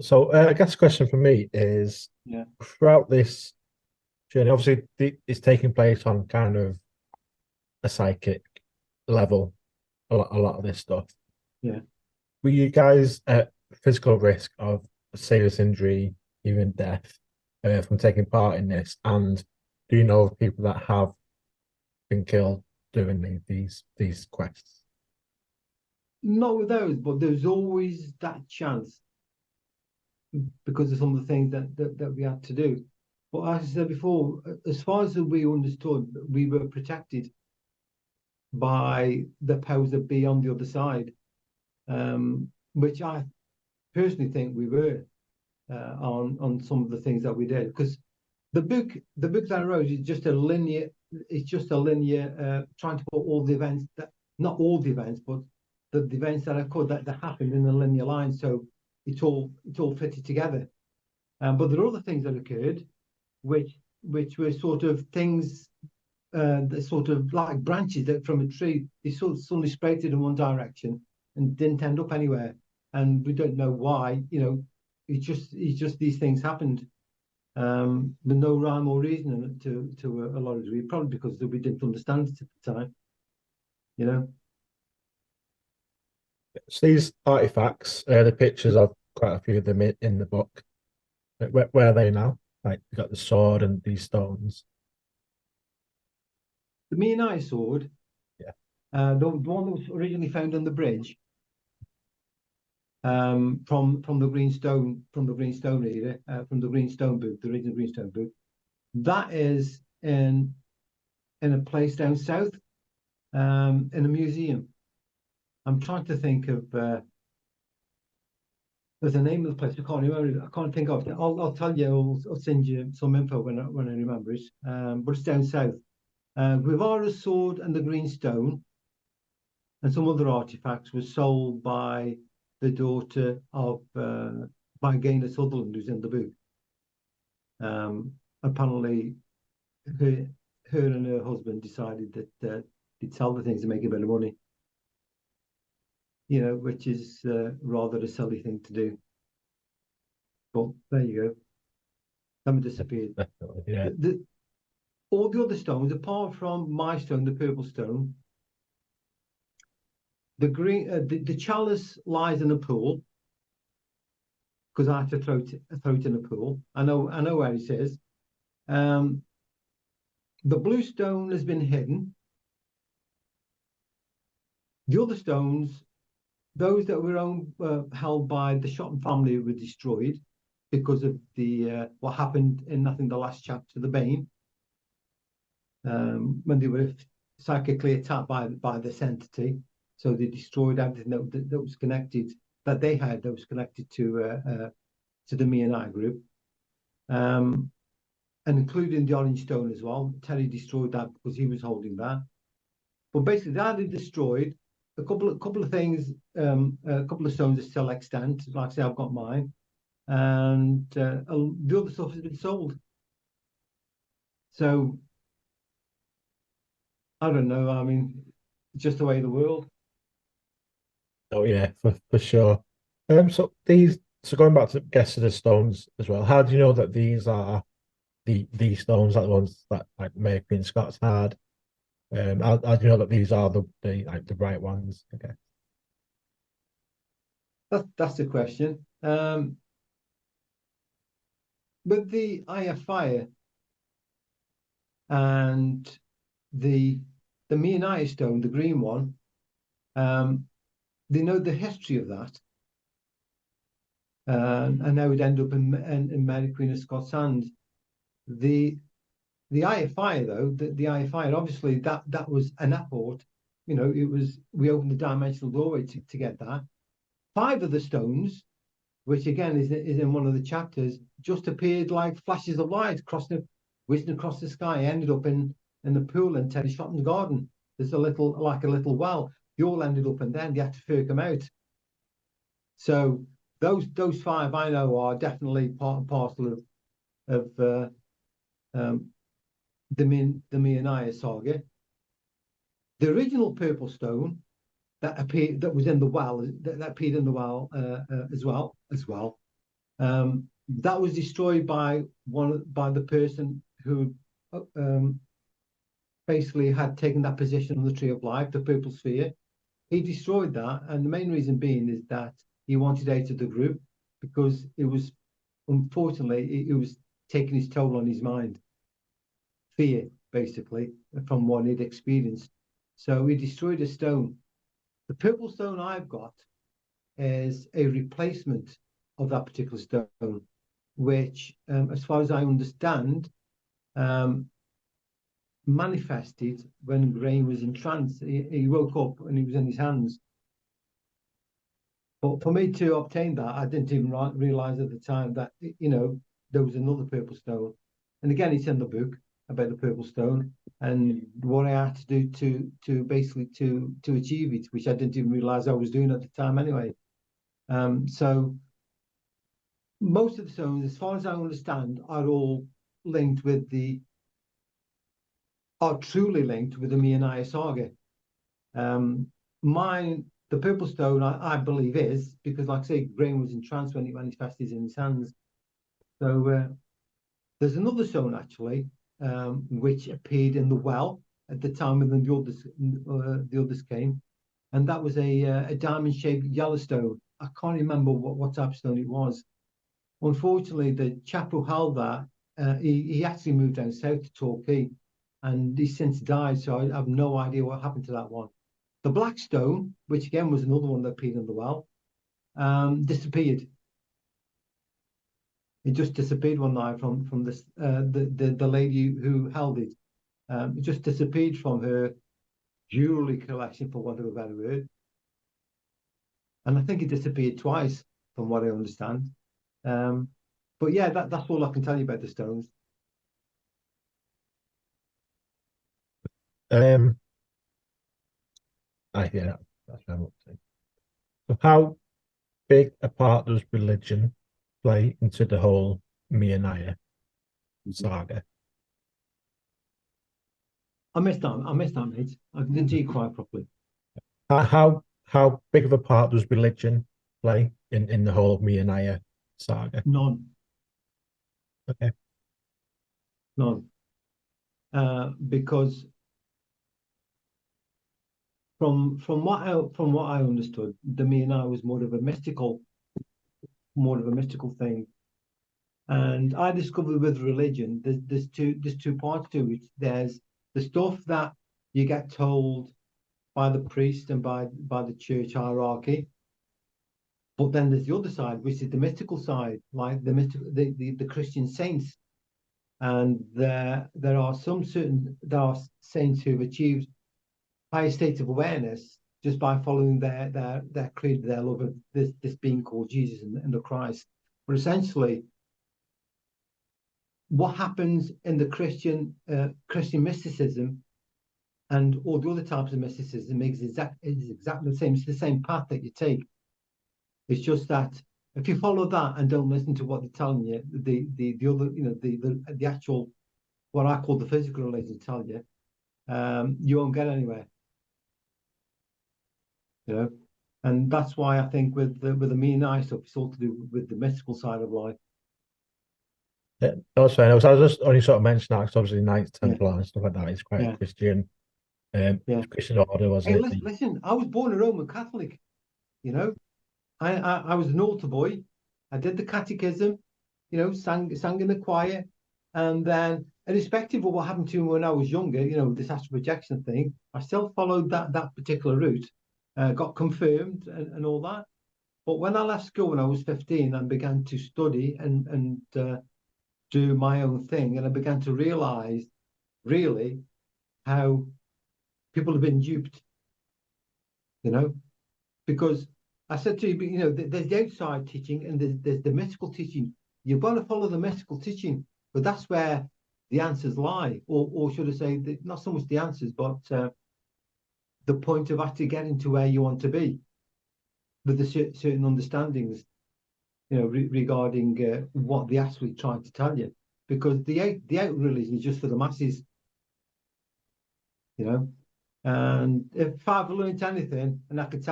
So I guess the question for me is, throughout this journey, obviously it's taking place on kind of a psychic level, a lot of this stuff. Yeah. Were you guys at physical risk of serious injury, even death, from taking part in this? And do you know of people that have been killed doing these quests? Not with those, but there's always that chance, because of some of the things that we had to do. But as I said before, as far as we understood, we were protected by the powers that be on the other side, which I personally think we were on some of the things that we did. Because the book that I wrote is just a linear. It's just a linear trying to put all the events, not all the events, but the events that I could that happened in a linear line, so it's all fitted together. But there are other things that occurred, which were sort of things that sort of like branches that from a tree, they sort of suddenly spread in one direction and didn't end up anywhere, and we don't know why. It's just these things happened, with no rhyme or reason to a lot of degree, probably because we didn't understand it at the time. So these artifacts, the pictures of quite a few of them in the book. Where are they now? Like, you got the sword and these stones. The Meonia sword, the one that was originally found on the bridge, from the green stone, reader, from the green stone book, the original green stone book, that is in a place down south, in a museum. I'm trying to think of there's a name of the place. I can't remember. I can't think of it. I'll tell you. I'll send you some info when I remember it. But it's down south. Guevara's sword and the green stone and some other artifacts were sold by the daughter of by Gaynor Sutherland, who's in the book. Apparently, her and her husband decided that they'd sell the things to make a bit of money. Which is rather a silly thing to do. But there you go. Them disappeared. Yeah. All the other stones, apart from my stone, the purple stone, the green, the chalice lies in a pool, because I had to throw it in a pool. I know where it is. The blue stone has been hidden. The other stones, those that were held by the Shotton family, were destroyed because of the what happened in, I think, the last chapter, the Bane, when they were psychically attacked by this entity. So they destroyed everything that was connected, that they had, that was connected to the Meonia Group, and including the Orange Stone as well. Terry destroyed that because he was holding that. But basically, that they destroyed. A couple of things, a couple of stones are still extant. Like I say, I've got mine, and the other stuff has been sold. So I don't know. I mean, it's just the way of the world. Oh yeah, for sure. So going back to the stones as well. How do you know that these are these stones, like the ones that like Mary Queen Scots had? How do you know that these are the right ones? Okay. That's the question. With the Eye of Fire and the Meonia stone, the green one, they know the history of that, and now it end up in Mary Queen of Scots' hands. The Eye of Fire, though, the Eye of Fire, obviously that was an apport. You know, we opened the dimensional doorway to get that. 5 of the stones, which again is in one of the chapters, just appeared like flashes of light whizzing across the sky. Ended up in the pool in Terry Shotton's garden. There's a little well. They all ended up in there, and they had to furk them out. So those 5 I know are definitely part and parcel of the Meonia saga. The original purple stone that was in the well, that appeared in the well as well. That was destroyed by the person who basically had taken that position on the Tree of Life, the purple sphere. He destroyed that, and the main reason being is that he wanted out of the group because it was, unfortunately, it was taking its toll on his mind. Fear, basically, from what he'd experienced. So he destroyed a stone. The purple stone I've got is a replacement of that particular stone, which, as far as I understand, manifested when Graham was in trance. He woke up and he was in his hands. But for me to obtain that, I didn't even realize at the time that, you know, there was another purple stone. And again, it's in the book about the purple stone and what I had to do to basically to achieve it, which I didn't even realize I was doing at the time anyway. So most of the stones, as far as I understand, are truly linked with the Meonia saga. The purple stone, I believe, is because, like I say, Graham was in trance when it manifested in his hands. So there's another stone actually, which appeared in the well at the time when the others came, and that was a diamond-shaped yellow stone. I can't remember what type of stone it was. Unfortunately, the chap who held that, he actually moved down south to Torquay, and he's since died. So I have no idea what happened to that one. The black stone, which again was another one that appeared in the well, disappeared. It just disappeared one night from this the lady who held it. It just disappeared from her jewelry collection, for want of a better word. And I think it disappeared twice, from what I understand. But yeah, that's all I can tell you about the stones. Yeah, that's what I'm up to. So how big a part does religion play into the whole Meonia saga? I missed that, mate. I didn't hear you quite properly. How big of a part does religion play in the whole Meonia saga? None. Okay. None. Because from what I understood, the Meonia was more of a mystical thing. And I discovered with religion, there's two parts to it. There's the stuff that you get told by the priest and by the church hierarchy. But then there's the other side, which is the mystical side, like the Christian saints. And there are saints who've achieved higher states of awareness just by following their creed, their love of this being called Jesus and the Christ. But essentially, what happens in the Christian mysticism and all the other types of mysticism is exactly the same. It's the same path that you take. It's just that if you follow that and don't listen to what they're telling you, the other, the actual, what I call the physical religion tell you, you won't get anywhere. And that's why I think with the Meonia stuff, it's all to do with the mystical side of life. Yeah, that's fine. I was just only sort of mentioning that because obviously Knights Templar and stuff like that is quite a Christian, Christian order, was it? Listen, I was born a Roman Catholic. I was an altar boy. I did the catechism, sang in the choir, and then, irrespective of what happened to me when I was younger, this astral projection thing, I still followed that particular route, got confirmed and all that. But when I left school when I was 15 and began to study and do my own thing, and I began to realize really how people have been duped, because I said to you, there's the outside teaching and there's the mystical teaching. You've got to follow the mystical teaching, but that's where the answers lie, or should I say, not so much the answers, but the point of actually getting to where you want to be with the certain understandings, regarding what they actually trying to tell you, because the out religion is just for the masses, And if I've learned anything, and I could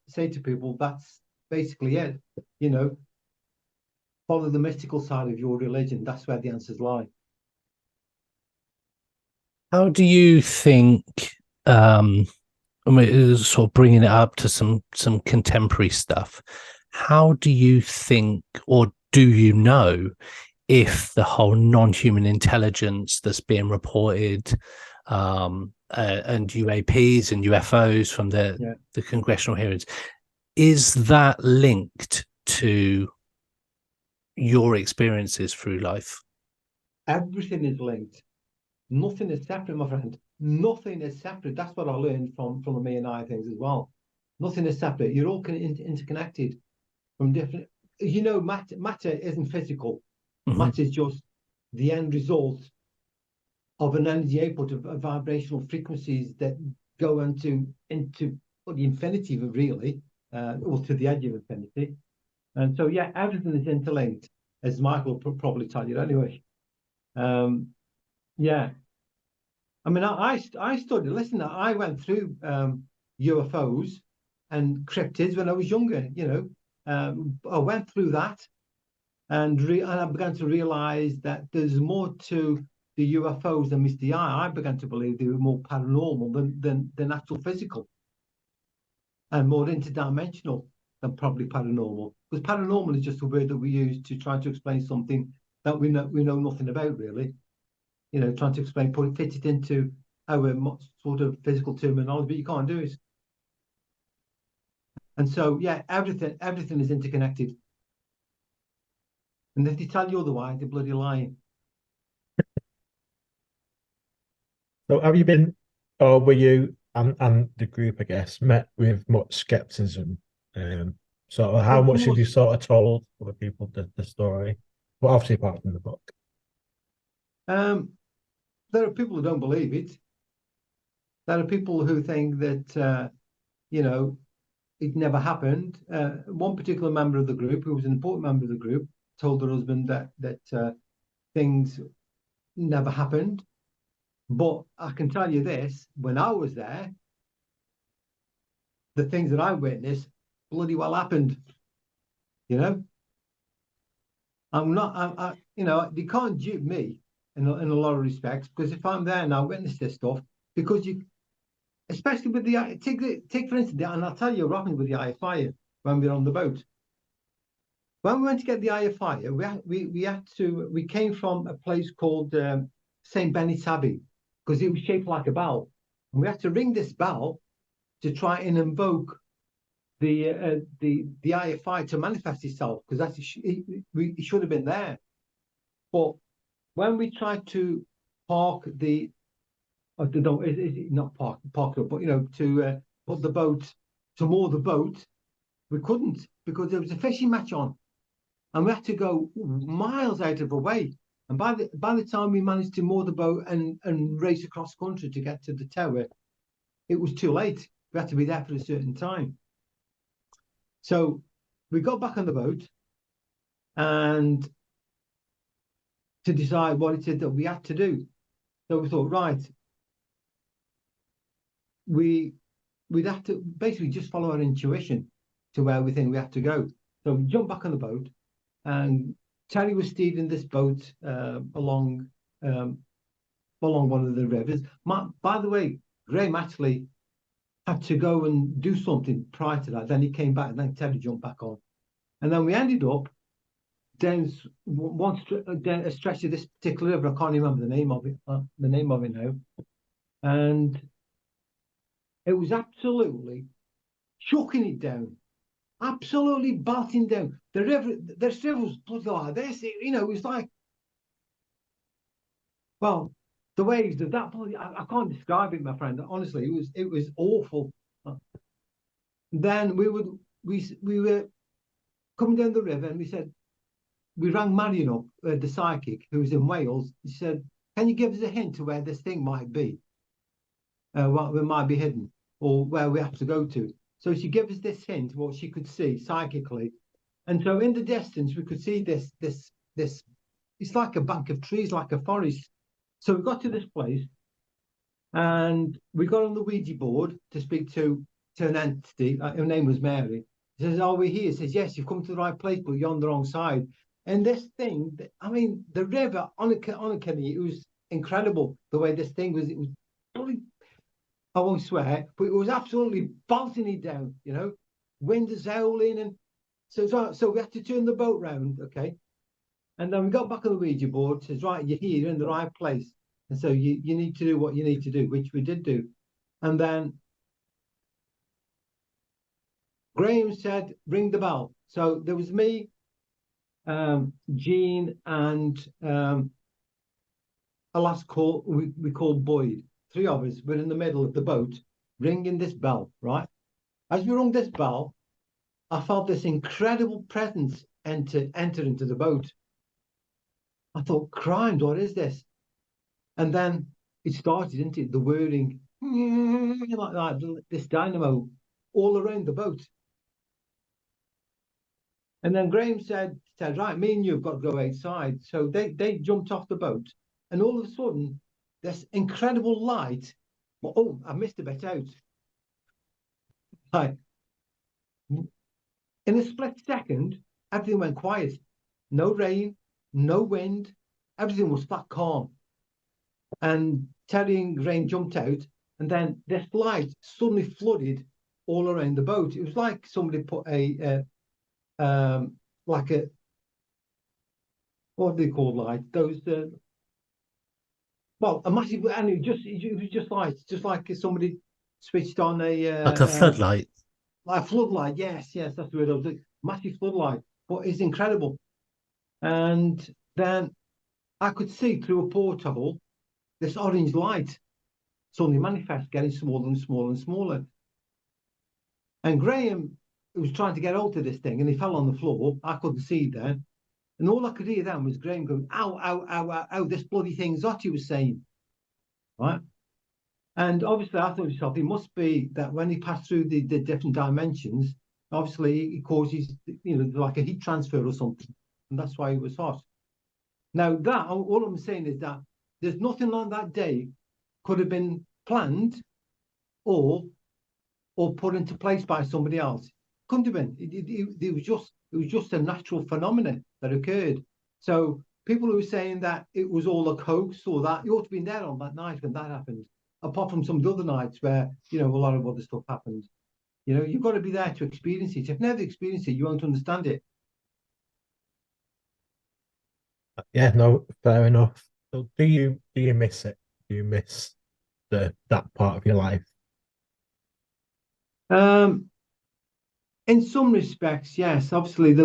say to people, that's basically it, follow the mystical side of your religion. That's where the answers lie. How do you think, sort of bringing it up to some contemporary stuff, how do you think, or do you know, if the whole non-human intelligence that's being reported, and UAPs and UFOs from the congressional hearings, is that linked to your experiences through life? Everything is linked. Nothing is separate, my friend. Nothing is separate. That's what I learned from the Meonia things as well. Nothing is separate. You're all interconnected from different. Matter isn't physical. Mm-hmm. Matter is just the end result of an energy output of vibrational frequencies that go into the infinity, really, or to the edge of infinity. And so, everything is interlinked, as Michael will probably tell you anyway. I mean, I studied. Listen, I went through UFOs and cryptids when I was younger. I went through that, and I began to realize that there's more to the UFOs than meets the eye. I began to believe they were more paranormal than actual physical, and more interdimensional than probably paranormal. Because paranormal is just a word that we use to try to explain something that we know nothing about, really. Trying to explain, fit it into our sort of physical terminology, but you can't do it. And so, everything is interconnected. And if they tell you otherwise, they're bloody lying. So have you been, or were you and the group, I guess, met with much skepticism? So how much have you sort of told other people the story? Well, obviously apart from the book. There are people who don't believe it. There are people who think that, it never happened. One particular member of the group, who was an important member of the group, told her husband that things never happened. But I can tell you this, when I was there, the things that I witnessed bloody well happened. I'm not, they can't dupe me in a lot of respects, because if I'm there and I witness this stuff, because especially with take for instance, and I'll tell you what happened with the eye of fire when we were on the boat. When we went to get the eye of fire, we came from a place called St. Benny's Abbey, because it was shaped like a bell, and we had to ring this bell to try and invoke the IFI to manifest itself, because it should have been there. But when we tried to park the, I don't know, is it not park it, but to put the boat, to moor the boat, we couldn't, because there was a fishing match on, and we had to go miles out of the way. And by the time we managed to moor the boat and race across country to get to the tower, it was too late. We had to be there for a certain time. So we got back on the boat and to decide what it is that we had to do. So we thought, right, we'd have to basically just follow our intuition to where we think we have to go. So we jumped back on the boat, and Terry was steering this boat along one of the rivers. By the way, Graham actually had to go and do something prior to that. Then he came back, and then Terry jumped back on. And then we ended up down a stretch of this particular river. I can't remember the name of it now. And it was absolutely chucking it down, absolutely belting down. The river was bloody like this. It was like, well, the waves of that. I can't describe it, my friend. Honestly, it was awful. Then we were coming down the river, and we rang Marion up, the psychic who was in Wales. He said, "Can you give us a hint to where this thing might be? What it might be hidden, or where we have to go to?" So she gave us this hint, what she could see psychically, and so in the distance we could see this. It's like a bank of trees, like a forest. So we got to this place, and we got on the Ouija board to speak to an entity. Her name was Mary. She says, "Are we here?" She says, "Yes, you've come to the right place, but you're on the wrong side." And this thing, I mean, the river on a canoe, it was incredible the way this thing was. It was probably, I won't swear, but it was absolutely bolting it down. Wind is howling, and so we had to turn the boat round, okay. And then we got back on the Ouija board. Says, "Right, you're here, you're in the right place, and so you need to do what you need to do," which we did do. And then Graham said, "Ring the bell." So there was me, Jean, and a last call we called Boyd. Three of us were in the middle of the boat ringing this bell, right? As we rung this bell, I felt this incredible presence enter into the boat. I thought, "Crimes, what is this?" And then it started, didn't it? The whirring, like that, this dynamo all around the boat. And then Graham said, "Right, me and you've got to go outside." So they jumped off the boat, and all of a sudden, this incredible light. Oh, I missed a bit out. Like, in a split second, everything went quiet. No rain, no wind. Everything was flat calm. And Terry and Graham jumped out, and then this light suddenly flooded all around the boat. It was like somebody put like a, what do they call light? Those a massive, and it was just like somebody switched on like a floodlight. Like a floodlight, yes, that's the word. It was a massive floodlight, but it's incredible. And then I could see through a porthole this orange light suddenly manifest, getting smaller and smaller and smaller. And Graham was trying to get hold of this thing, and he fell on the floor. I couldn't see then. And all I could hear then was Graham going, "Ow, ow, ow, ow, ow, this bloody thing's hot," he was saying. Right? And obviously I thought to myself, it must be that when he passed through the different dimensions, obviously it causes, like a heat transfer or something. And that's why it was hot. Now that, all I'm saying is that there's nothing on that day could have been planned or put into place by somebody else. Couldn't have been. It was just a natural phenomenon that occurred. So people who were saying that it was all a hoax or that, you ought to be there on that night when that happened. Apart from some of the other nights where a lot of other stuff happened. You've got to be there to experience it. If you've never experienced it, you won't understand it. Yeah, no, fair enough. So do you miss it? Do you miss that part of your life? In some respects, yes. Obviously,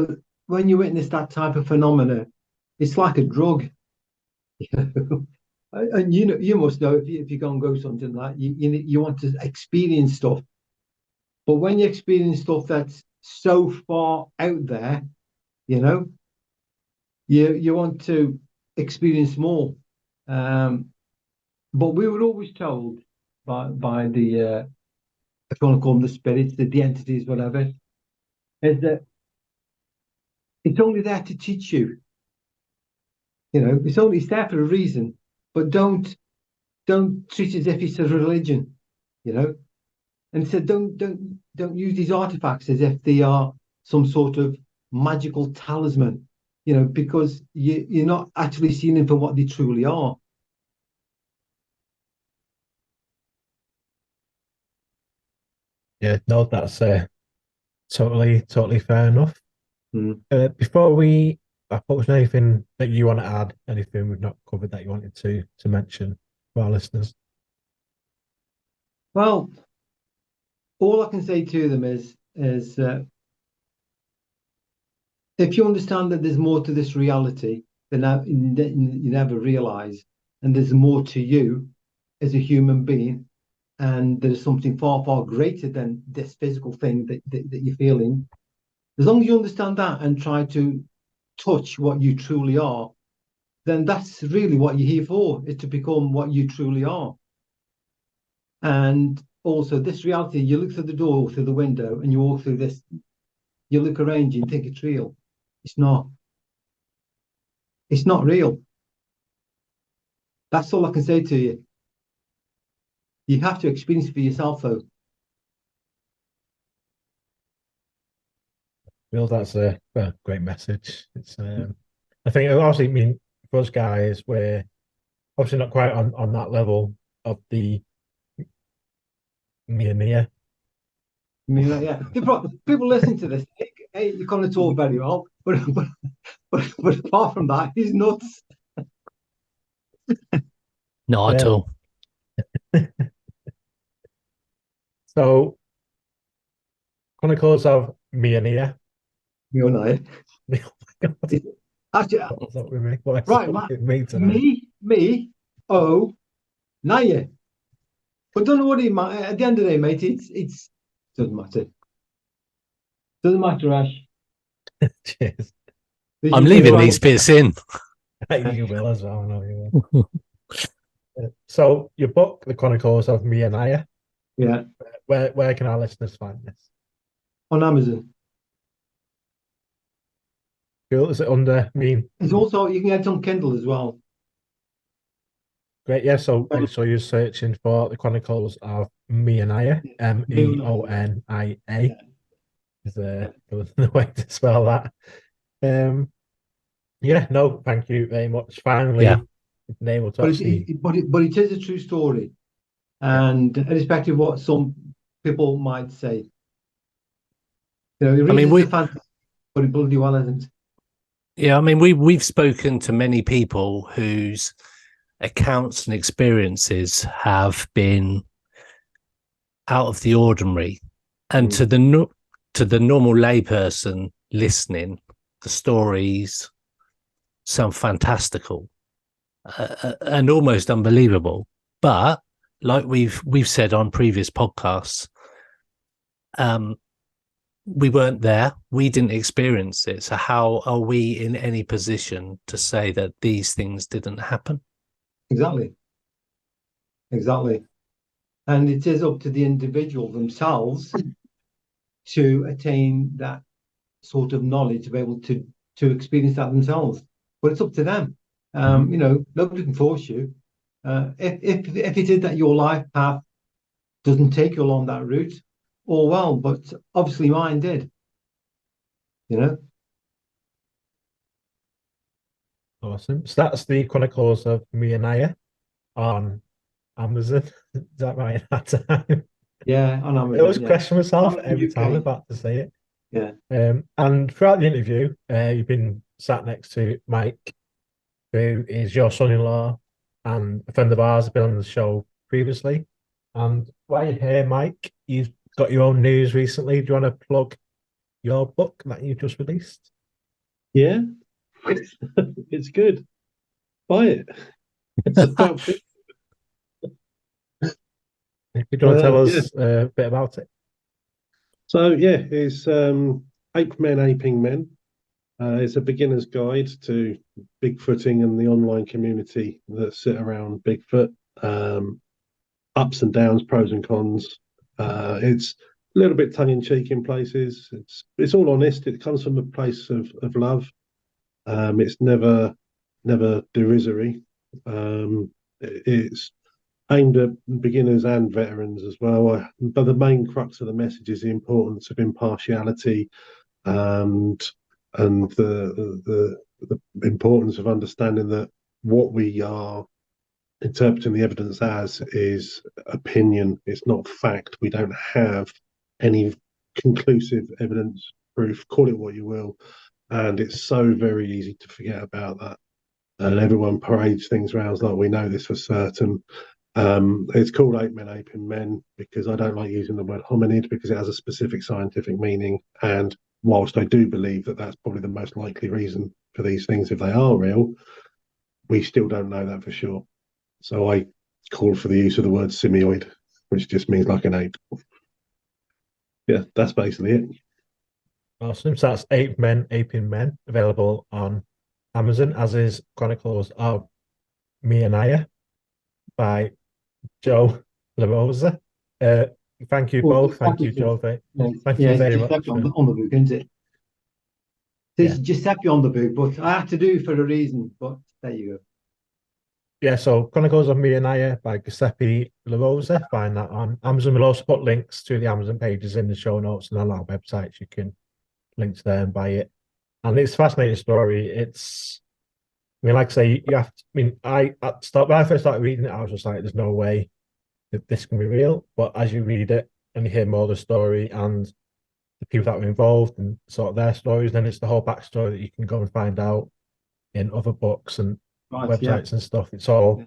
when you witness that type of phenomena, it's like a drug. And you must know if you go and go something like you want to experience stuff. But when you experience stuff that's so far out there, you know, you want to experience more. But we were always told by the if you want to call them the spirits, the entities, whatever, is that it's only there to teach you. You know, it's there for a reason, but don't treat it as if it's a religion, you know. And so don't use these artifacts as if they are some sort of magical talisman, you know, because you're not actually seeing them for what they truly are. Yeah, no, that's totally fair enough. Mm. Before we, I thought was anything that you want to add, anything we've not covered that you wanted to mention for our listeners? Well, all I can say to them is if you understand that there's more to this reality than you never realize, and there's more to you as a human being, and there's something far, far greater than this physical thing that you're feeling, as long as you understand that and try to touch what you truly are, then that's really what you're here for, is to become what you truly are. And also, this reality, you look through the door, through the window, and you walk through this, you look around you and think it's real. It's not. It's not real. That's all I can say to you. You have to experience it for yourself, though. Well, that's a great message. It's I think obviously, I mean, for us guys, we're obviously not quite on that level of the Meonia. I mean, like, yeah, people listen to this. Hey, you can't talk very well, but apart from that, he's nuts. Not at all. So, Chronicles of Meonia. Meonia. Actually, right, me, oh, Naya. But don't know what he might. At the end of the day, mate, it's doesn't matter. Doesn't matter, Ash. Cheers. I'm leaving these bits in. You will as well. I know you will. So, your book, The Chronicles of Meonia. Yeah. Where can our listeners find this? On Amazon. Cool. Is it under Mean? It's also, you can get it on Kindle as well. Great. Yeah. So make sure you're searching for The Chronicles of Meonia. Meonia is the way to spell that. Yeah. No. Thank you very much. Finally, been able to but it is a true story, and irrespective of what some people might say, you know, but it bloody well isn't. Yeah, I mean, we've spoken to many people whose accounts and experiences have been out of the ordinary, and to the normal layperson listening, the stories sound fantastical and almost unbelievable. But like we've said on previous podcasts, we weren't there. We didn't experience it. So how are we in any position to say that these things didn't happen? Exactly. And it is up to the individual themselves to attain that sort of knowledge to be able to experience that themselves. But it's up to them. You know, nobody can force you. If it is that your life path doesn't take you along that route, all well, but obviously mine did. You know. Awesome. So that's The Chronicles of Meonia on Amazon. Is that right? That time? Yeah, on Amazon. I always question myself every time I'm about to say it. Yeah. And throughout the interview, you've been sat next to Mike, who is your son-in-law and a friend of ours, has been on the show previously. And while you're here, Mike, you've got your own news recently. Do you want to plug your book that you just released? Yeah, it's good. Buy it. It's about Do you want to tell us yeah. a bit about it? So yeah, it's Ape Men Aping Men. It's a beginner's guide to Bigfooting and the online community that sit around Bigfoot. Ups and downs, pros and cons. It's a little bit tongue in cheek in places. It's all honest. It comes from a place of love. It's never derisory. It's aimed at beginners and veterans as well. But the main crux of the message is the importance of impartiality and the importance of understanding that what we are interpreting the evidence as is opinion. It's not fact. We don't have any conclusive evidence, proof, call it what you will. And it's so very easy to forget about that. And everyone parades things around like we know this for certain. It's called Ape Men Aping Men because I don't like using the word hominid because it has a specific scientific meaning. And whilst I do believe that that's probably the most likely reason for these things, if they are real, we still don't know that for sure. So I call for the use of the word simioid, which just means like an ape. Yeah, that's basically it. Awesome. So that's Ape Men Aping Men, available on Amazon, as is Chronicles of Meonia by Joe La Rosa. Thank you both. Thank you, Joe. Thank you very much. On the book, isn't it? There's Giuseppe on the book, but I had to do for a reason. But there you go. Yeah, so Chronicles of Meonia by Giuseppe La Rosa. Find that on Amazon. We'll also put links to the Amazon pages in the show notes and on our websites. You can link to there and buy it. And it's a fascinating story. Like I say, you have to, when I first started reading it, I was just like, there's no way that this can be real. But as you read it and you hear more of the story and the people that were involved and sort of their stories, then it's the whole backstory that you can go and find out in other books and websites and stuff. It's all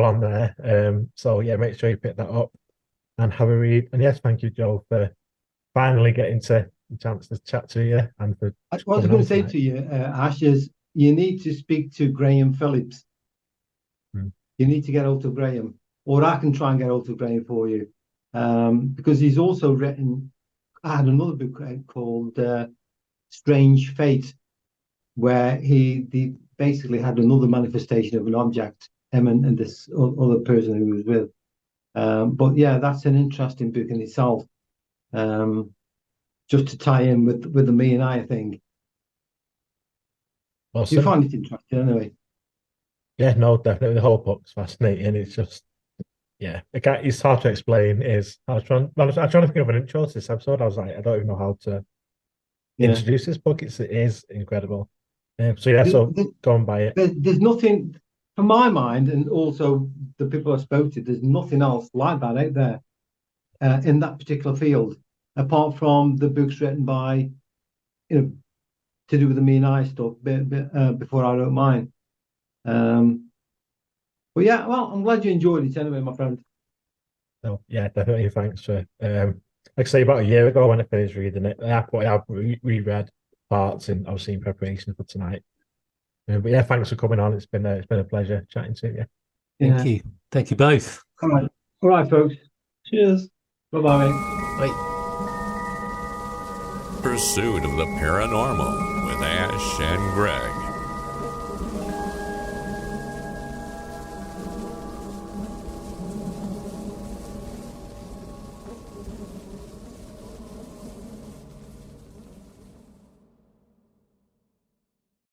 on there. So yeah, make sure you pick that up and have a read. And yes, thank you, Joe, for finally getting the chance to chat to you. And for what I was going to say to you, Ash, is you need to speak to Graham Phillips. You need to get hold of Graham, or I can try and get hold of Graham for you, because he's also written. I had another book called Strange Fate, where he basically had another manifestation of an object, him and this other person who was with. But yeah, that's an interesting book in itself. Just to tie in with the me and I thing. Awesome. You find it interesting anyway? Yeah, no, definitely. The whole book's fascinating. It's just, it's hard to explain. I was trying to think of an intro to this episode. I was like, I don't even know how to introduce this book. It is incredible. So go and buy it. There's nothing, from my mind, and also the people I spoke to, there's nothing else like that out there in that particular field, apart from the books written by, to do with the me and I stuff before I wrote mine. But yeah, well, I'm glad you enjoyed it anyway, my friend. Oh, yeah, definitely. Thanks for like I say, about a year ago when I finished reading it, I've reread parts and obviously in preparation for tonight. But yeah, thanks for coming on. It's been a pleasure chatting to you. Thank you both. All right, folks. Cheers. Bye-bye. Bye. Pursuit of the Paranormal with Ash and Greg.